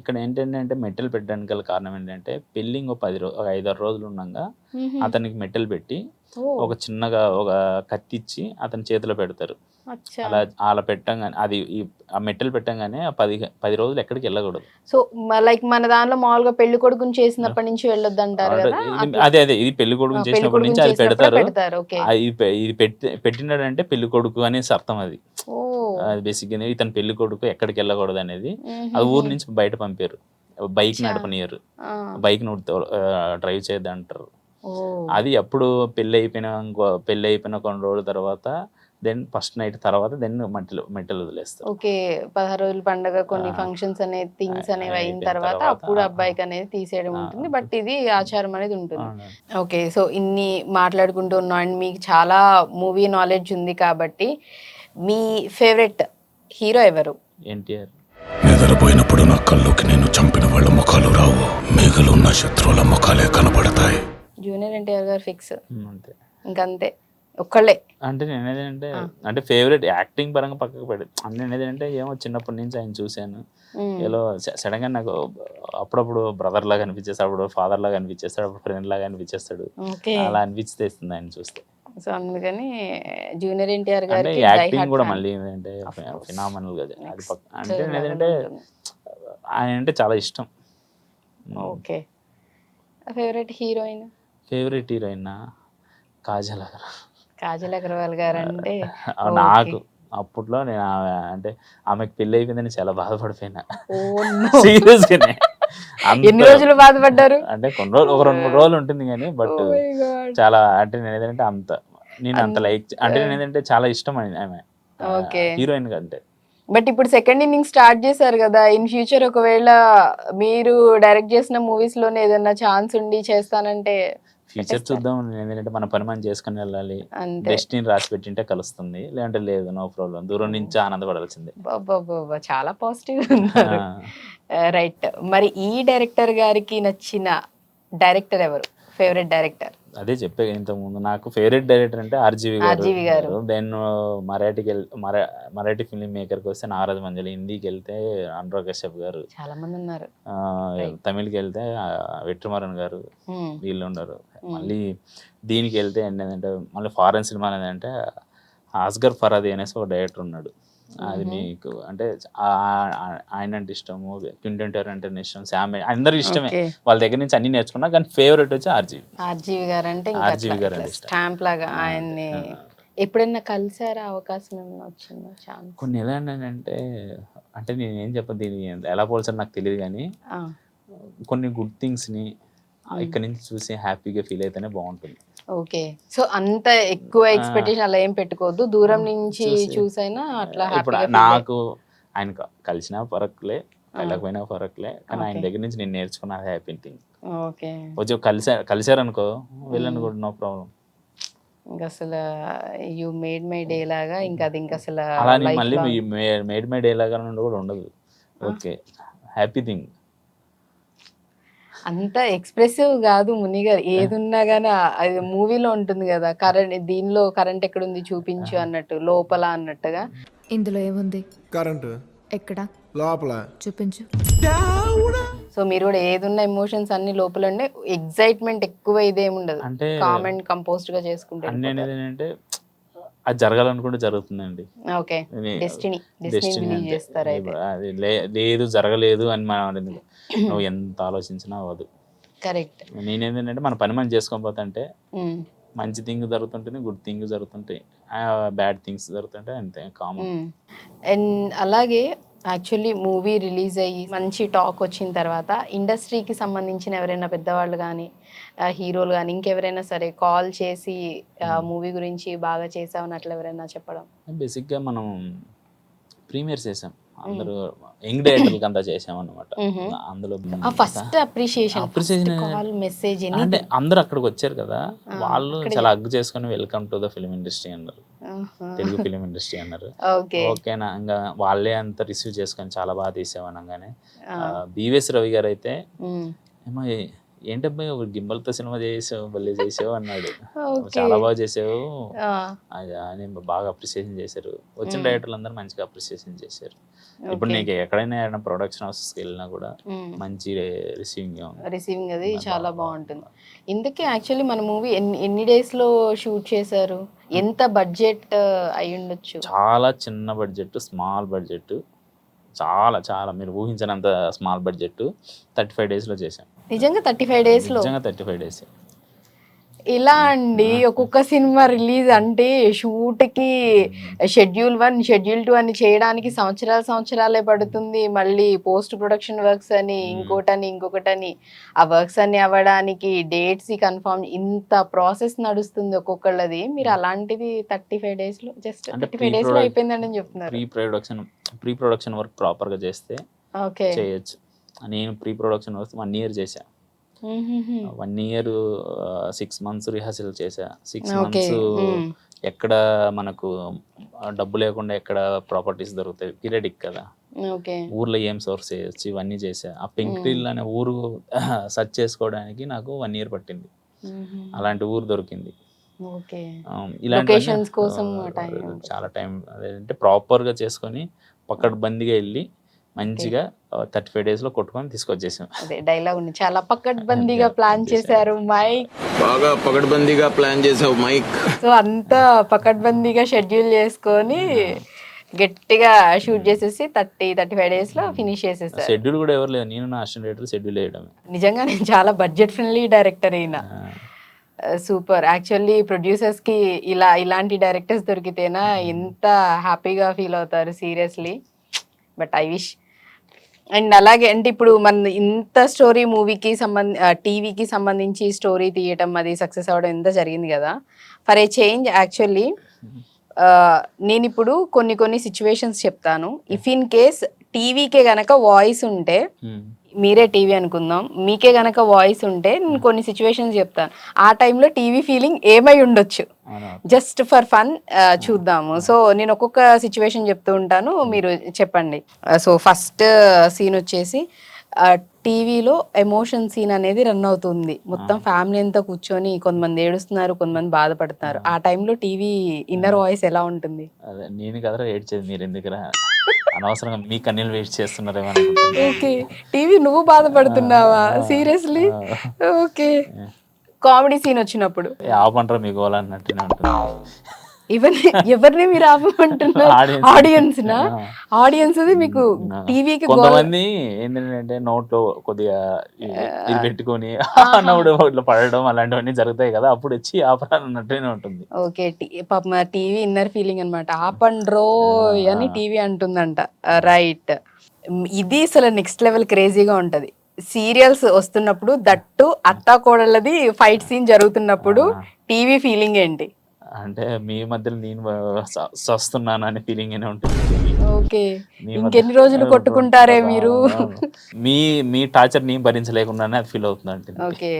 ఇక్కడ ఏంటంటే మెట్టెలు పెట్టడానికి గల కారణం ఏంటంటే, పెళ్లి ఇంకో 5-6 రోజులు ఉండగా అతనికి మెట్టెలు పెట్టి ఒక చిన్నగా ఒక కత్తి ఇచ్చి అతని చేతిలో పెడతారు. అలా పెట్టంగానే అది ఆ మెట్టెలు పెట్టంగానే 10 రోజులు ఎక్కడికి వెళ్ళకూడదు. సో లైక్ మన దాంట్లో మామూలుగా పెళ్లి కొడుకుని చేసినప్పటి నుంచి వెళ్ళొద్దు అంటారు కదా. అదే ఇది పెళ్లి కొడుకుని చేసినప్పటి నుంచి అది పెడతారు. ఇది పెట్టినాడంటే పెళ్లి కొడుకు అనేసి అర్థం. అది బేసిక్ గా ఇతను పెళ్లి కొడుకు ఎక్కడికి వెళ్ళకూడదు అనేది. అది ఊరు నుంచి బయట పంపారు, బైక్ నడపనియరు, బైక్ డ్రైవ్ చేయద్దు అంటారు. అది అప్పుడు పెళ్ళి అయిపోయిన కొన్ని రోజుల తర్వాత, దెన్ ఫస్ట్ నైట్ తర్వాత దెన్ మెట్టెలు వదిలేస్తారు. ఓకే, 16 రోజుల పండుగ కొన్ని ఫంక్షన్స్ అనేది థింగ్స్ అనేవి అయిన తర్వాత అప్పుడు అబ్బాయికి అనేది తీసేయడం ఉంటుంది. బట్ ఇది ఆచారం అనేది ఉంటుంది. ఓకే, సో ఇన్ని మాట్లాడుకుంటూ ఉన్నాం అండ్ మీకు చాలా మూవీ నాలెడ్జ్ ఉంది కాబట్టి మీ ఫేవరెట్ హీరో ఎవరు? ఎన్టీఆర్. నిద్రపోయినప్పుడు నా కళ్ళుకి నేను చంపిన వాళ్ళ ముఖాలు రావు, మిగులున్న శత్రువుల ముఖాలే కనపడతాయి. జూనియర్ ఎన్టీఆర్ గారు ఫిక్స్, ఇంకంతే ఒక్కళ్ళే. అంటే నేనేదంటే అంటే ఫేవరెట్ యాక్టింగ్ పరంగా పక్కకు పెడదు. నేనేదంటే ఏమో చిన్నప్పటి నుంచి ఆయన చూశాను. ఏదో సడన్ గా నాకు అప్పుడప్పుడు బ్రదర్ లాగా అనిపించేస్తాడు, అప్పుడు ఫాదర్ లాగా అనిపించేస్తాడు, అప్పుడు ఫ్రెండ్ లాగా అనిపించేస్తాడు. అలా అనిపిస్తుంది ఆయన చూస్తే. సో అందుకని జూనియర్ ఎన్టీఆర్ గారి యాక్టింగ్ కూడా మళ్ళీ ఏంటంటే ఫినామినల్ గా అది అంటే ఏంటంటే ఆయన అంటే చాలా ఇష్టం. Okay, favourite heroine? Favourite heroine Kajal Agarwal గారు అంటే నాకు అప్పట్లో నేను అంటే ఆమెకు పెళ్ళి అయిపోయిందని చాలా బాధపడిపోయినా. సీరియస్గానే ఎన్ని రోజులు బాధపడ్డారు? అంటే కొన్ని రోజులు, ఒక 2-3 రోజులు ఉంటుంది కానీ, బట్ Oh my God. చాలా అంటే నేను ఏదంటే నేను అంత లైక్, అంటే నేను ఏదంటే చాలా ఇష్టం అని ఆమె ఓకే. హీరోయిన్ కంటే. బట్ ఇప్పుడు సెకండ్ ఇన్నింగ్ స్టార్ట్ చేశారు కదా, ఇన్ ఫ్యూచర్ ఒకవేళ మీరు డైరెక్ట్ చేసిన మూవీస్ లోనే ఏదైనా ఛాన్స్ ఉండి చేస్తానంటే ఫ్యూచర్ చూద్దాం. ఏంటంటే మన పని మనం చేసుకుని వెళ్ళాలి. అంతే. డెస్టినీ రాసి పెట్టింటే కలుస్తుంది, లేదంటే లేదు, నో ప్రాబ్లం. దూరం నుంచి ఆనందపడాల్సిందే. బాబా చాలా పాజిటివ్ ఉన్నారు. రైట్. మరి ఈ డైరెక్టర్ గారికి నచ్చిన డైరెక్టర్ ఎవరు? Favourite director? అదే చెప్పే ఇంతకు ముందు, నాకు ఫేవరెట్ డైరెక్టర్ అంటే ఆర్జీవి గారు. దెన్ మరాఠీ ఫిల్మ్ మేకర్కి వస్తే నాగరాజ్ మంజలి, హిందీకి వెళ్తే అనురాగ్ కశ్యప్ గారు, చాలా మంది ఉన్నారు. తమిళ్కి వెళ్తే వెట్రిమారన్ గారు, వీళ్ళు ఉన్నారు. మళ్ళీ దీనికి వెళ్తే ఏంటంటే మళ్ళీ ఫారెన్ సినిమా ఏంటంటే అస్గర్ ఫరాది అనేసి ఒక డైరెక్టర్ ఉన్నాడు. అది మీకు అంటే ఆయన అంటే ఇష్టము, క్వింటన్ టారంటైనో ఇష్టం, శామ్, అందరూ ఇష్టమే. వాళ్ళ దగ్గర నుంచి అన్ని నేర్చుకున్నా, కానీ ఫేవరెట్ వచ్చి ఆర్జీవి గారు అంటే ఆర్జీవి గారు అంటే స్టాంప్ లాగా. ఆయన్ని ఎప్పుడైనా కలిసారా? అవకాశం ఏమైనా వచ్చిందా? ఛాన్స్? కొన్ని ఎలా అంటే అంటే నేను ఏం చెప్పను, దీన్ని ఎలా పోల్చాలో నాకు తెలియదు, కానీ కొన్ని గుడ్ థింగ్స్ని ఇక్కడ నుంచి చూసి హ్యాపీగా ఫీల్ అయితేనే బాగుంటుంది. ఓకే. సో అంత ఎక్కువ ఎక్స్పెక్టేషన్ అలా ఏం పెట్టుకోవద్దు, దూరం నుంచి చూసైనా అట్లా. ఇప్పుడు నాకు ఆయన కలిసిన ఫరక్లే, కలకపోయినా ఫరక్లే, కానీ ఆయన దగ్గర నుంచి నేను నేర్చుకున్న హ్యాపీ థింగ్. ఓకే. వచ్చి కలిసారనుకో, వెళ్ళను కూడా నో ప్రాబ్లం. ఇంకా అసలు యూ మేడ్ మై డే లాగా, ఇంకా అది ఇంకా అసలు అలానే మళ్ళీ మేడ్ మై డే లాగా కూడా ఉండదు. Okay, happy thing. అంత ఎక్స్ప్రెసివ్ కాదు ముని గారు, ఏది ఉన్నా గానీ అది మూవీలో ఉంటుంది కదా, కరెంట్ దీనిలో కరెంట్ ఎక్కడుంది చూపించు అన్నట్టు, లోపల అన్నట్టుగా. ఇందులో ఏముంది? కరెంటు ఎక్కడ? లోపల. చూపించు. సో మీరు కూడా ఏదున్న ఎమోషన్స్ అన్ని లోపల ఉండే, ఎగ్జైట్మెంట్ ఎక్కువ ఇదేముండదు, అంటే కామ్ అండ్ కంపోజ్డ్ గా చేసుకుంటే. అన్నీ అనేది ఏంటంటే అది జరగాలనుకుంటే జరుగుతుందండి. ఓకే. డెస్టినీ బిలీవ్ చేస్తారు అయితే. అది లేదు, జరగలేదు అని మనం అనేది, నువ్వు ఎంత ఆలోచించినా అవ్వదు. కరెక్ట్. నేనేంటంటే మన పని మనం చేసుకోకపోతే అంటే మంచి థింగ్ జరుగుతుంటుంది, గుడ్ థింగ్ జరుగుతుంటాయి, బ్యాడ్ థింగ్స్ జరుగుతుంటాయి, అంతే కామన్. అండ్ అలాగే యాక్చువల్లీ మూవీ రిలీజ్ అయ్యి మంచి టాక్ వచ్చిన తర్వాత ఇండస్ట్రీకి సంబంధించిన ఎవరైనా పెద్దవాళ్ళు కానీ, హీరోలు కానీ, ఇంకెవరైనా సరే కాల్ చేసి మూవీ గురించి బాగా చేసామని అట్లా ఎవరైనా చెప్పడం? బేసిక్గా మనం ప్రీమియర్స్ చేసాం, అందరూ యంగ్ డైరెక్టర్లకి అంతా చేసాం అన్నమాట. అందులో ఫస్ట్ అప్రిషియేషన్ మెసేజ్ అంటే అందరూ అక్కడికి వచ్చారు కదా, వాళ్ళు చాలా హగ్ చేసుకుని welcome to the film industry అన్నారు, తెలుగు ఫిలిం ఇండస్ట్రీ అన్నారు. ఓకేనా, ఇంకా వాళ్ళే అంత రిసీవ్ చేసుకొని చాలా బాగా తీసామనగానే బివిఎస్ రవి గారు అయితే ఏమో ఏంటబ్బా గింబల్తో సినిమా చేసావు, భలే చేసావు అన్నాడు. చాలా బాగా చేసావు అని బాగా అప్రిసియేషన్ చేశారు. వచ్చిన డైరెక్టర్లు అందరూ మంచిగా అప్రిసియేషన్ చేశారు. ఇప్పుడు నీకు ఎక్కడైనా ప్రొడక్షన్ హౌసెస్కి వెళ్ళినా కూడా మంచి రిసీవింగ్ అది చాలా బాగుంటుంది. ఇందుకే యాక్చువల్లీ మన మూవీ ఎన్ని డేస్ లో షూట్ చేశారు? ఎంత బడ్జెట్ అయి ఉండొచ్చు? చాలా చిన్న బడ్జెట్, స్మాల్ బడ్జెట్, చాలా చాలా మీరు ఊహించినంత స్మాల్ బడ్జెట్ 35 days లో చేశాం. నిజంగా 35 days లో? నిజంగా 35 days. ఇలా అండి ఒక్కొక్క సినిమా రిలీజ్ అంటే షూట్కి షెడ్యూల్ 1, షెడ్యూల్ 2 అని చేయడానికి సంవత్సరాలే పడుతుంది. మళ్ళీ పోస్ట్ ప్రొడక్షన్ వర్క్స్ అని ఇంకొకటని ఆ వర్క్స్ అన్ని అవ్వడానికి డేట్స్ కన్ఫర్మ్, ఇంత ప్రాసెస్ నడుస్తుంది ఒక్కొక్కళ్ళది. మీరు అలాంటిది 35 days లో, జస్ట్ 35 days లో అయిపోయిందని చెప్తున్నారు. ప్రీ ప్రొడక్షన్ వర్క్ ప్రాపర్గా చేస్తే ఓకే చేయొచ్చు. నేను ప్రీ ప్రొడక్షన్ వర్క్ 1 year చేశా. 1 year 6 months రిహార్సల్ చేశా. 6 months ఎక్కడ మనకు డబ్బు లేకుండా ఎక్కడ ప్రాపర్టీస్ దొరుకుతాయి, పీరియడిక్ కదా, ఊర్లో ఏం సోర్స్ చేయొచ్చు, ఇవన్నీ చేశా. ఆ పెంకిటిల్ అనే ఊరు సెర్చ్ చేసుకోవడానికి నాకు 1 year పట్టింది. అలాంటి ఊరు దొరికింది. ఇలాంటి చాలా టైం, అదేంటే ప్రాపర్గా చేసుకొని పకడ్బందీగా వెళ్ళి మంచిగా 35 days లో కొట్టుకొని తీసుకొచ్చేసాం. అదే డైలాగ్ ఉంది, చాలా పకడ్బందీగా ప్లాన్ చేశారు మైక్, బాగా పకడ్బందీగా ప్లాన్ చేసావు మైక్. సో అంతా పకడ్బందీగా షెడ్యూల్ చేసుకొని గట్టిగా షూట్ చేసేసి 35 days లో ఫినిష్ చేసేసారు. షెడ్యూల్ కూడా ఎవరు లేదు, నేను నా అసిస్టెంట్ డైరెక్టర్ షెడ్యూల్ వేయడం. నిజంగా నేను చాలా బడ్జెట్ ఫ్రెండ్లీ డైరెక్టర్ అయినా. సూపర్. యాక్చువల్లీ ప్రొడ్యూసర్స్కి ఇలాంటి డైరెక్టర్స్ దొరికితేనా ఎంత హ్యాపీగా ఫీల్ అవుతారు seriously. But I wish and అలాగే అంటే ఇప్పుడు మన ఇంత స్టోరీ మూవీకి టీవీకి సంబంధించి స్టోరీ తీయటం అది సక్సెస్ అవ్వడం ఎంత జరిగింది కదా. ఫర్ ఏ చేంజ్ యాక్చువల్లీ నేను ఇప్పుడు కొన్ని సిచ్యువేషన్స్ చెప్తాను. ఇఫ్ ఇన్ కేస్ టీవీకే గనక వాయిస్ ఉంటే, మీరే టీవీ అనుకుందాం, మీకే గనక వాయిస్ ఉంటే నేను కొన్ని సిచ్యువేషన్స్ చెప్తాను. ఆ టైంలో టీవీ ఫీలింగ్ ఏమై ఉండొచ్చు, జస్ట్ ఫర్ ఫన్ చూద్దాము. సో నేను ఒక్కొక్క సిచ్యువేషన్ చెప్తూ ఉంటాను, మీరు చెప్పండి. సో ఫస్ట్ సీన్ వచ్చేసి టీవీలో ఎమోషన్ సీన్ అనేది రన్ అవుతుంది. మొత్తం ఫ్యామిలీ అంతా కూర్చొని కొంతమంది ఏడుస్తున్నారు, కొంతమంది బాధపడుతున్నారు. ఆ టైంలో టీవీ ఇన్నర్ వాయిస్ ఎలా ఉంటుంది? అదే నేను కదరా ఏడ్చేది, మీరు ఎందుకురా అనవసరంగా మీ కన్నీళ్ళు వేస్ట్ చేస్తున్నారేమో. ఓకే, టీవీ నువ్వు బాధపడుతున్నావా సీరియస్లీ? ఓకే, కామెడీ సీన్ వచ్చినప్పుడు ఆపంటారా మీకు అన్నట్టునే ఉంటుంది. ఎవరిని మీరు ఆపమంటున్నారు? ఆడియన్స్ నా? ఆడియన్స్ మీకు టీవీకి కొంతమంది ఏంటంటే నోట్లో కొద్దిగా ఇది పెట్టుకొని అన్నప్పుడు ఇట్లా పడడం అలాంటివన్నీ జరుగుతాయి కదా, అప్పుడు వచ్చి ఆపరాలన్నట్టునే ఉంటుంది. ఓకే, పాప టీవీ ఇన్నర్ ఫీలింగ్ అనమాట. ఆపండ్రో అని టీవీ అంటుందంట. రైట్, ఇది అసలు నెక్స్ట్ లెవెల్ క్రేజీగా ఉంటది. సీరియల్స్ వస్తున్నప్పుడు, దట్టు అత్తా కోడళ్ళది ఫైట్ సీన్ జరుగుతున్నప్పుడు టీవీ ఫీలింగ్ ఏంటి? అంటే మీ మధ్యలో నేను వస్తున్నాను అనే ఫీలింగ్ అయినా ఉంటుంది. ఓకే, ఇంకెన్ని రోజులు కొట్టుకుంటారే మీరు? మీ టార్చర్ ని భరించలేకుండానే అది ఫీల్ అవుతుంది అంటే. ఓకే,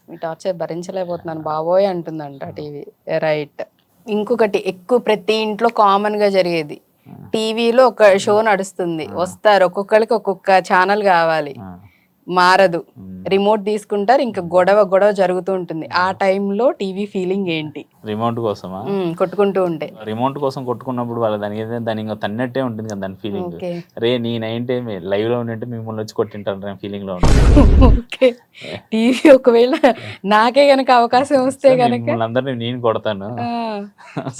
మీ టార్చర్ భరించలేకపోతున్నాను బాబోయ్ అంటుందంట టీవీ. రైట్, ఇంకొకటి ఎక్కువ ప్రతి ఇంట్లో కామన్ గా జరిగేది, టీవీలో ఒక షో నడుస్తుంది, వస్తారు ఒక్కొక్కరికి ఒక్కొక్క ఛానల్ కావాలి, మారదు, రిమోట్ తీసుకుంటారు, ఇంకా గొడవ జరుగుతూ ఉంటుంది. ఆ టైంలో టీవీ ఫీలింగ్ ఏంటి? రిమోట్ కోసమా కొట్టుకుంటూ ఉంటే, రిమోట్ కోసం కొట్టుకున్నప్పుడు వాళ్ళ దాని ఇంకా తన్నట్టే ఉంటుంది కదా దాని ఫీలింగ్. రే నేనైతే లైవ్ లో ఉంటే మిమ్మల్ని వచ్చి కొట్టింటాను ఫీలింగ్ లో ఉంటుంది. ఓకే, టీవీ ఒకవేళ నాకే గనక అవకాశం వస్తే గనక అందరినీ నేను కొడతాను.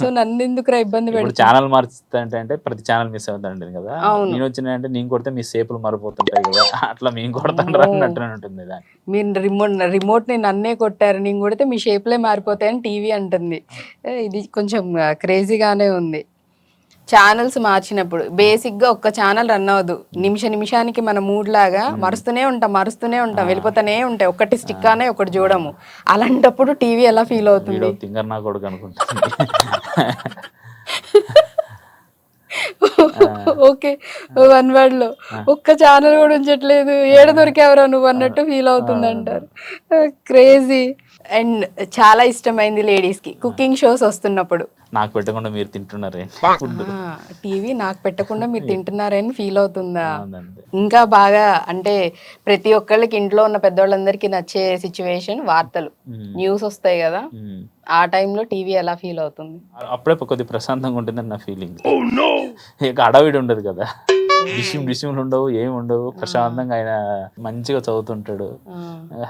సో నన్ను ఎందుకు ఇబ్బంది పెడతాను? ఛానల్ మార్చుతా అంటే ప్రతి ఛానల్ మిస్ అవుతాంటుంది కదా, నేను వచ్చినాయంటే నేను కొడితే మీ సేపులు మారిపోతుంటాయి కదా, అట్లా మేము కొడతాను అన్నట్టు ఉంటుంది. మీరు రిమోట్ ని నన్నే కొట్టారు, నేను కొడితే మీ షేప్లే మారిపోతాయని టీవీ అంటుంది. ఇది కొంచెం క్రేజీగానే ఉంది. ఛానల్స్ మార్చినప్పుడు బేసిక్ గా ఒక్క ఛానల్ రన్ అవ్వదు, నిమిషానికి మన మూడ్ లాగా మారుస్తూనే ఉంటాం, వెళ్ళిపోతానే ఉంటాయి, ఒకటి స్టిక్ అనే ఒకటి చూడము. అలాంటప్పుడు టీవీ ఎలా ఫీల్ అవుతుంది? తింగర్ నా కొడుకు అనుకుంటుంది. ఓకే, వన్ వర్డ్ లో ఒక్క ఛానల్ కూడా ఉంచట్లేదు, ఏడ దొరికేవరా నువ్వు అన్నట్టు ఫీల్ అవుతుంది అంటారు. క్రేజీ. అండ్ చాలా ఇష్టమైంది లేడీస్ కి కుకింగ్ షోస్ వస్తున్నప్పుడు, నాకు పెట్టకుండా మీరు తింటున్నారే టీవీ నాకు పెట్టకుండా మీరు తింటున్నారని ఫీల్ అవుతుందా? ఇంకా బాగా అంటే ప్రతి ఒక్కళ్ళకి ఇంట్లో ఉన్న పెద్దవాళ్ళందరికీ నచ్చే సిచ్యువేషన్ వార్తలు, న్యూస్ వస్తాయి కదా, ఆ టైంలో టీవీ ఎలా ఫీల్ అవుతుంది? అప్పుడే కొద్దిగా ప్రశాంతంగా ఉంటుందని నా ఫీలింగ్. ఇక అడవిడి ఉండదు కదా, డిష్యూలు ఉండవు, ఏమి ఉండవు, ప్రశాంతంగా ఆయన మంచిగా చదువుతుంటాడు,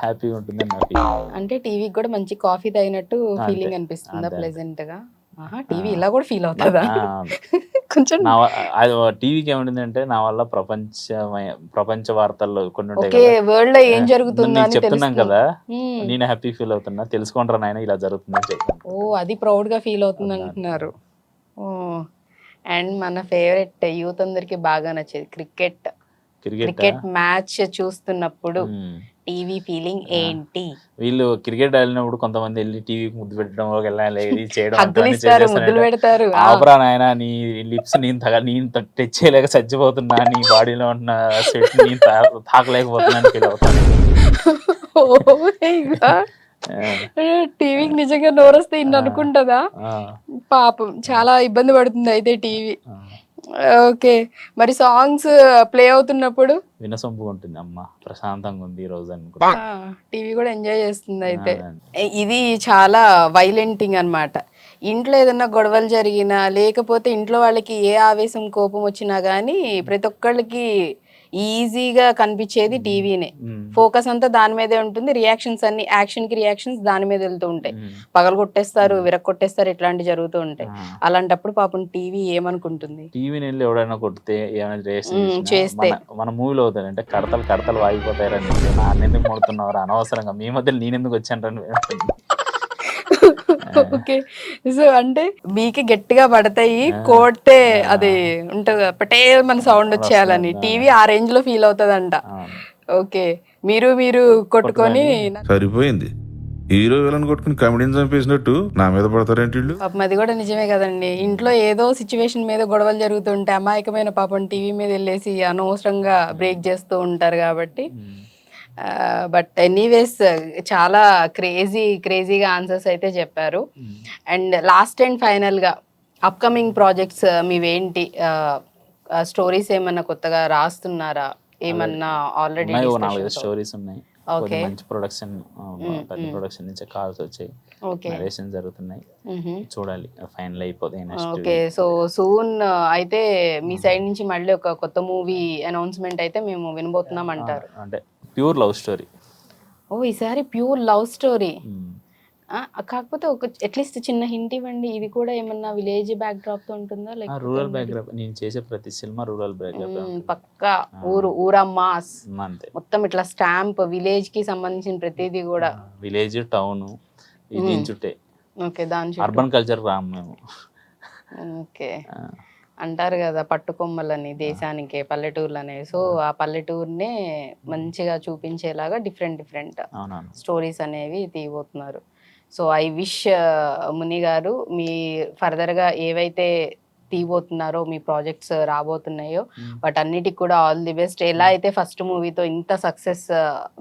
హ్యాపీగా ఉంటుంది నా ఫీలింగ్. అంటే టీవీకి కూడా మంచి కాఫీ తాగినట్టు ఫీలింగ్ అనిపిస్తుందా ప్లెజెంట్ గా? టీవీ ఇలా కూడా ఫీల్ అవుతుందా? కొంచెం టీవీకి ఏముంటుందంటే నా వల్ల ప్రపంచ వార్తల్లో కొన్ని ఉంటాయి, వరల్డ్ లో ఏం జరుగుతుందో చెప్తున్నాం కదా, నేను హ్యాపీ ఫీల్ అవుతున్నా, తెలుసుకుంటారా నాయన ఇలా జరుగుతుందని చెప్తాను. ఓ, అది ప్రౌడ్ గా ఫీల్ అవుతుంది అంటున్నారు. ఓ, అండ్ మన ఫేవరెట్ యూత్ అందరికి బాగా నచ్చేది క్రికెట్ మ్యాచ్ చూస్తున్నప్పుడు టీవీ ఫీలింగ్ ఏంటి? వీళ్ళు క్రికెట్ ఆడినప్పుడు కొంతమంది వెళ్ళి టీవీకి ముద్దు పెట్టడం, ముద్దులు పెడతారు. ఆపరా నాయన, నీ లిప్స్ నేను టచ్ చేయలేక చచ్చిపోతున్నా, నీ బాడీలో ఉన్న స్వెట్ నేను తాకలేకపోతున్నాను ఫీల్ అవుతాను. టీవీకి నిజంగా నోరొస్తే ఇన్ని అనుకుంటదా? పాపం చాలా ఇబ్బంది పడుతుంది అయితే టీవీ. ఓకే, మరి సాంగ్స్ ప్లే అవుతున్నప్పుడు వినసొంపుగా ఉంటుంది, అమ్మ ప్రశాంతంగా ఉంది ఈ రోజు అని టీవీ కూడా ఎంజాయ్ చేస్తుంది. అయితే ఇది చాలా వైలెంటింగ్ అన్నమాట. ఇంట్లో ఏదన్నా గొడవలు జరిగినా, లేకపోతే ఇంట్లో వాళ్ళకి ఏ ఆవేశం కోపం వచ్చినా గానీ ప్రతి ఒక్కళ్ళకి ఈజీగా కనిపించేది టీవీనే. ఫోకస్ అంతా దాని మీదే ఉంటుంది, రియాక్షన్స్ అన్ని యాక్షన్ కి రియాక్షన్స్ దాని మీద వెళ్తూ ఉంటాయి, పగలు కొట్టేస్తారు, విరక్కొట్టేస్తారు, ఇట్లాంటివి జరుగుతూ ఉంటాయి. అలాంటప్పుడు పాపం టీవీ ఏమనుకుంటుంది? టీవీని వెళ్ళి ఎవడైనా కొడితే ఏమైనా చేస్తే మన మూవీలో అవుతాయి అంటే కడతలు వాగిపోతాయని, నాన్న ఎందుకు కొడుతున్నారు అనవసరంగా, మీ మధ్యలో నేను ఎందుకు వచ్చాను. ఓకే. సో అంటే మీకే గట్టిగా పడతాయి కోటే అది ఉంటుంది కదా, పటే మన సౌండ్ వచ్చేయాలని టీవీ ఆ రేంజ్ లో ఫీల్ అవుతుందంట. ఓకే, మీరు కొట్టుకొని సరిపోయింది. హీరో విలన్ కొట్టుకుని కమెడీని చంపేసినట్టు నా మీద పడతారేంటి వీళ్ళు? పాపం అది కూడా నిజమే కదండి. ఇంట్లో ఏదో సిచ్యువేషన్ మీద గొడవలు జరుగుతుంటే అమాయకమైన పాపం టీవీ మీద వెళ్ళేసి అనవసరంగా బ్రేక్ చేస్తూ ఉంటారు కాబట్టి. బట్ ఎనీవేస్ చాలా క్రేజీగా ఆన్సర్స్ అయితే చెప్పారు. అండ్ లాస్ట్ అండ్ ఫైనల్గా అప్కమింగ్ ప్రాజెక్ట్స్ మీవేంటి? స్టోరీస్ ఏమన్నా కొత్తగా రాస్తున్నారా? ఏమన్నా ఆల్రెడీ స్టోరీస్ ఉన్నాయి. ఓకే, మంచి ప్రొడక్షన్, పెద్ద ప్రొడక్షన్ నుంచి కాల్స్ వచ్చాయి, ఓకే, నరేషన్ జరుగుతున్నాయి. చూడాలి ఫైనల్ అయిపోతాయి నెక్స్ట్. ఓకే. సో సూన్ అయితే మీ సైడ్ నుంచి మళ్ళీ ఒక కొత్త మూవీ అనౌన్స్మెంట్ అయితే మేము వినబోతున్నాం అంటారు. అంటే ప్యూర్ లవ్ స్టోరీ. ఓ, ఈసారి ప్యూర్ లవ్ స్టోరీ. కాకపోతే ఒక అట్లీస్ట్ చిన్న హింట్ ఇవ్వండి. ఇది కూడా ఏమన్నా విలేజ్ బ్యాక్ డ్రాప్ తో ఉంటుందా? Like rural background. నేను చేసే ప్రతి సినిమా రూరల్ బ్యాక్గ్రౌండ్, పక్కా ఊరమ్మాస్ అంతే. మొత్తం ఇట్లా స్టాంప్ విలేజ్ కి సంబంధించిన ప్రతిదీ కూడా. విలేజ్, టౌన్, ఇది చుట్టే. ఓకే, దాని అర్బన్ కల్చర్ రాము మేము. ఓకే, అంటారు కదా పట్టుకొమ్మలని దేశానికి పల్లెటూర్లనే. సో ఆ పల్లెటూరునే మంచిగా చూపించేలాగా డిఫరెంట్ స్టోరీస్ అనేవి తీయబోతున్నారు. సో ఐ విష్ ముని గారు మీ ఫర్దర్గా ఏవైతే తీయబోతున్నారో, మీ ప్రాజెక్ట్స్ రాబోతున్నాయో వాటన్నిటికి కూడా ఆల్ ది బెస్ట్. ఎలా అయితే ఫస్ట్ మూవీతో ఇంత సక్సెస్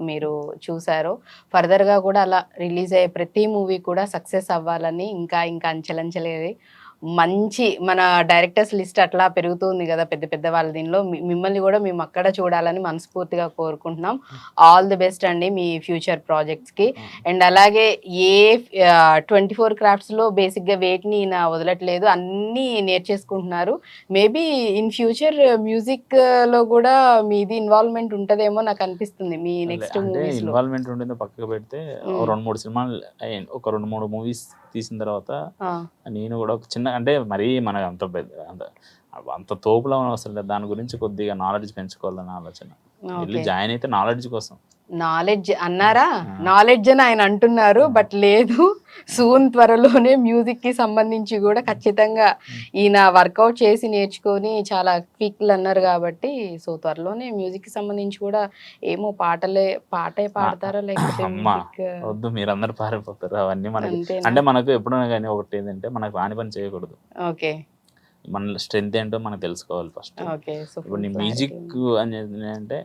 మీరు చూసారో, ఫర్దర్గా కూడా అలా రిలీజ్ అయ్యే ప్రతి మూవీ కూడా సక్సెస్ అవ్వాలని, ఇంకా అంచెలంచెలేది మంచి మన డైరెక్టర్స్ లిస్ట్ అట్లా పెరుగుతుంది కదా పెద్ద వాళ్ళ. దీనిలో మిమ్మల్ని కూడా మేము అక్కడ చూడాలని మనస్ఫూర్తిగా కోరుకుంటున్నాం. ఆల్ ది బెస్ట్ అండి మీ ఫ్యూచర్ ప్రాజెక్ట్స్కి. అండ్ అలాగే ఏ 24 క్రాఫ్ట్స్లో బేసిక్గా వేటిని ఈయన వదలట్లేదు, అన్నీ నేర్చేసుకుంటున్నారు. మేబీ ఇన్ ఫ్యూచర్ మ్యూజిక్లో కూడా మీది ఇన్వాల్వ్మెంట్ ఉంటుందేమో నాకు అనిపిస్తుంది మీ నెక్స్ట్ మూవీస్. ఇన్వాల్వ్మెంట్ ఉండిందో పక్కకు పెడితే 2-3 సినిమాలు, ఒక 2-3 మూవీస్ తీసిన తర్వాత నేను కూడా ఒక చిన్న, అంటే మరీ మన అంత తోపులో అసలు దాని గురించి కొద్దిగా నాలెడ్జ్ పెంచుకోవాలని ఆలోచన. వెళ్ళి జాయిన్ అయితే నాలెడ్జ్ కోసం. నాలెడ్జ్ అన్నారా? నాలెడ్జ్ అని ఆయన అంటున్నారు, బట్ లేదు, సూన్ త్వరలోనే మ్యూజిక్ కి సంబంధించి కూడా ఖచ్చితంగా ఈయన వర్కౌట్ చేసి నేర్చుకొని చాలా క్విక్లు అన్నారు కాబట్టి, సో త్వరలోనే మ్యూజిక్ కి సంబంధించి కూడా ఏమో పాటే పాడతారా లేకపోతే వద్దు మీరందరూ పారిపోతారు అవన్నీ మనకి. అంటే మనకు ఎప్పుడైనా కానీ ఒకటి ఏంటంటే మనకు రాని పని చేయకూడదు. ఓకే, మన స్ట్రెంత్ ఏంటో మనకు తెలుసుకోవాలి ఫస్ట్. ఇప్పుడు నీ మ్యూజిక్ అనేది అంటే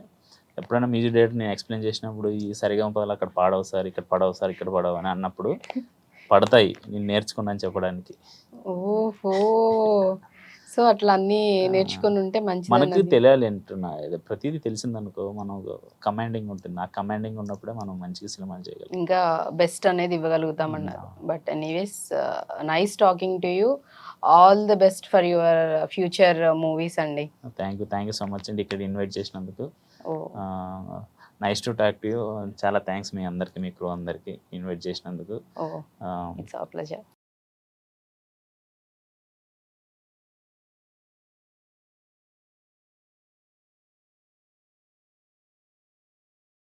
ఎప్పుడైనా మ్యూజిక్ డైరెక్టర్ నేను ఎక్స్ప్లెయిన్ చేసినప్పుడు ఈ సరిగా పదాలు అక్కడ పాడవు సార్, ఇక్కడ పడవు సార్, ఇక్కడ పడవు అని అన్నప్పుడు పడతాయి నేను నేర్చుకున్నాను చెప్పడానికి. ఓహో, సో అట్లా అన్ని నేర్చుకుని ఉంటే మంచిది. మనకి తెలియాలి అంటున్నా, ప్రతిదీ తెలిసిందనుకో మనం కమాండింగ్ ఉంటుంది. ఆ కమాండింగ్ ఉన్నప్పుడే మనం మంచిగా సినిమా చేయగలం, ఇంకా బెస్ట్ అనేది ఇవ్వగలుగుతామన్నారు. But anyways nice talking to you. All the best for your future movies అండి. థ్యాంక్ యూ సో మచ్ అండి ఇక్కడ ఇన్వైట్ చేసినందుకు. Nice to talk to you. చాలా థ్యాంక్స్ మీ అందరికి, మీ క్రూ అందరికి ఇన్వైట్ చేసినందుకు. It's our pleasure.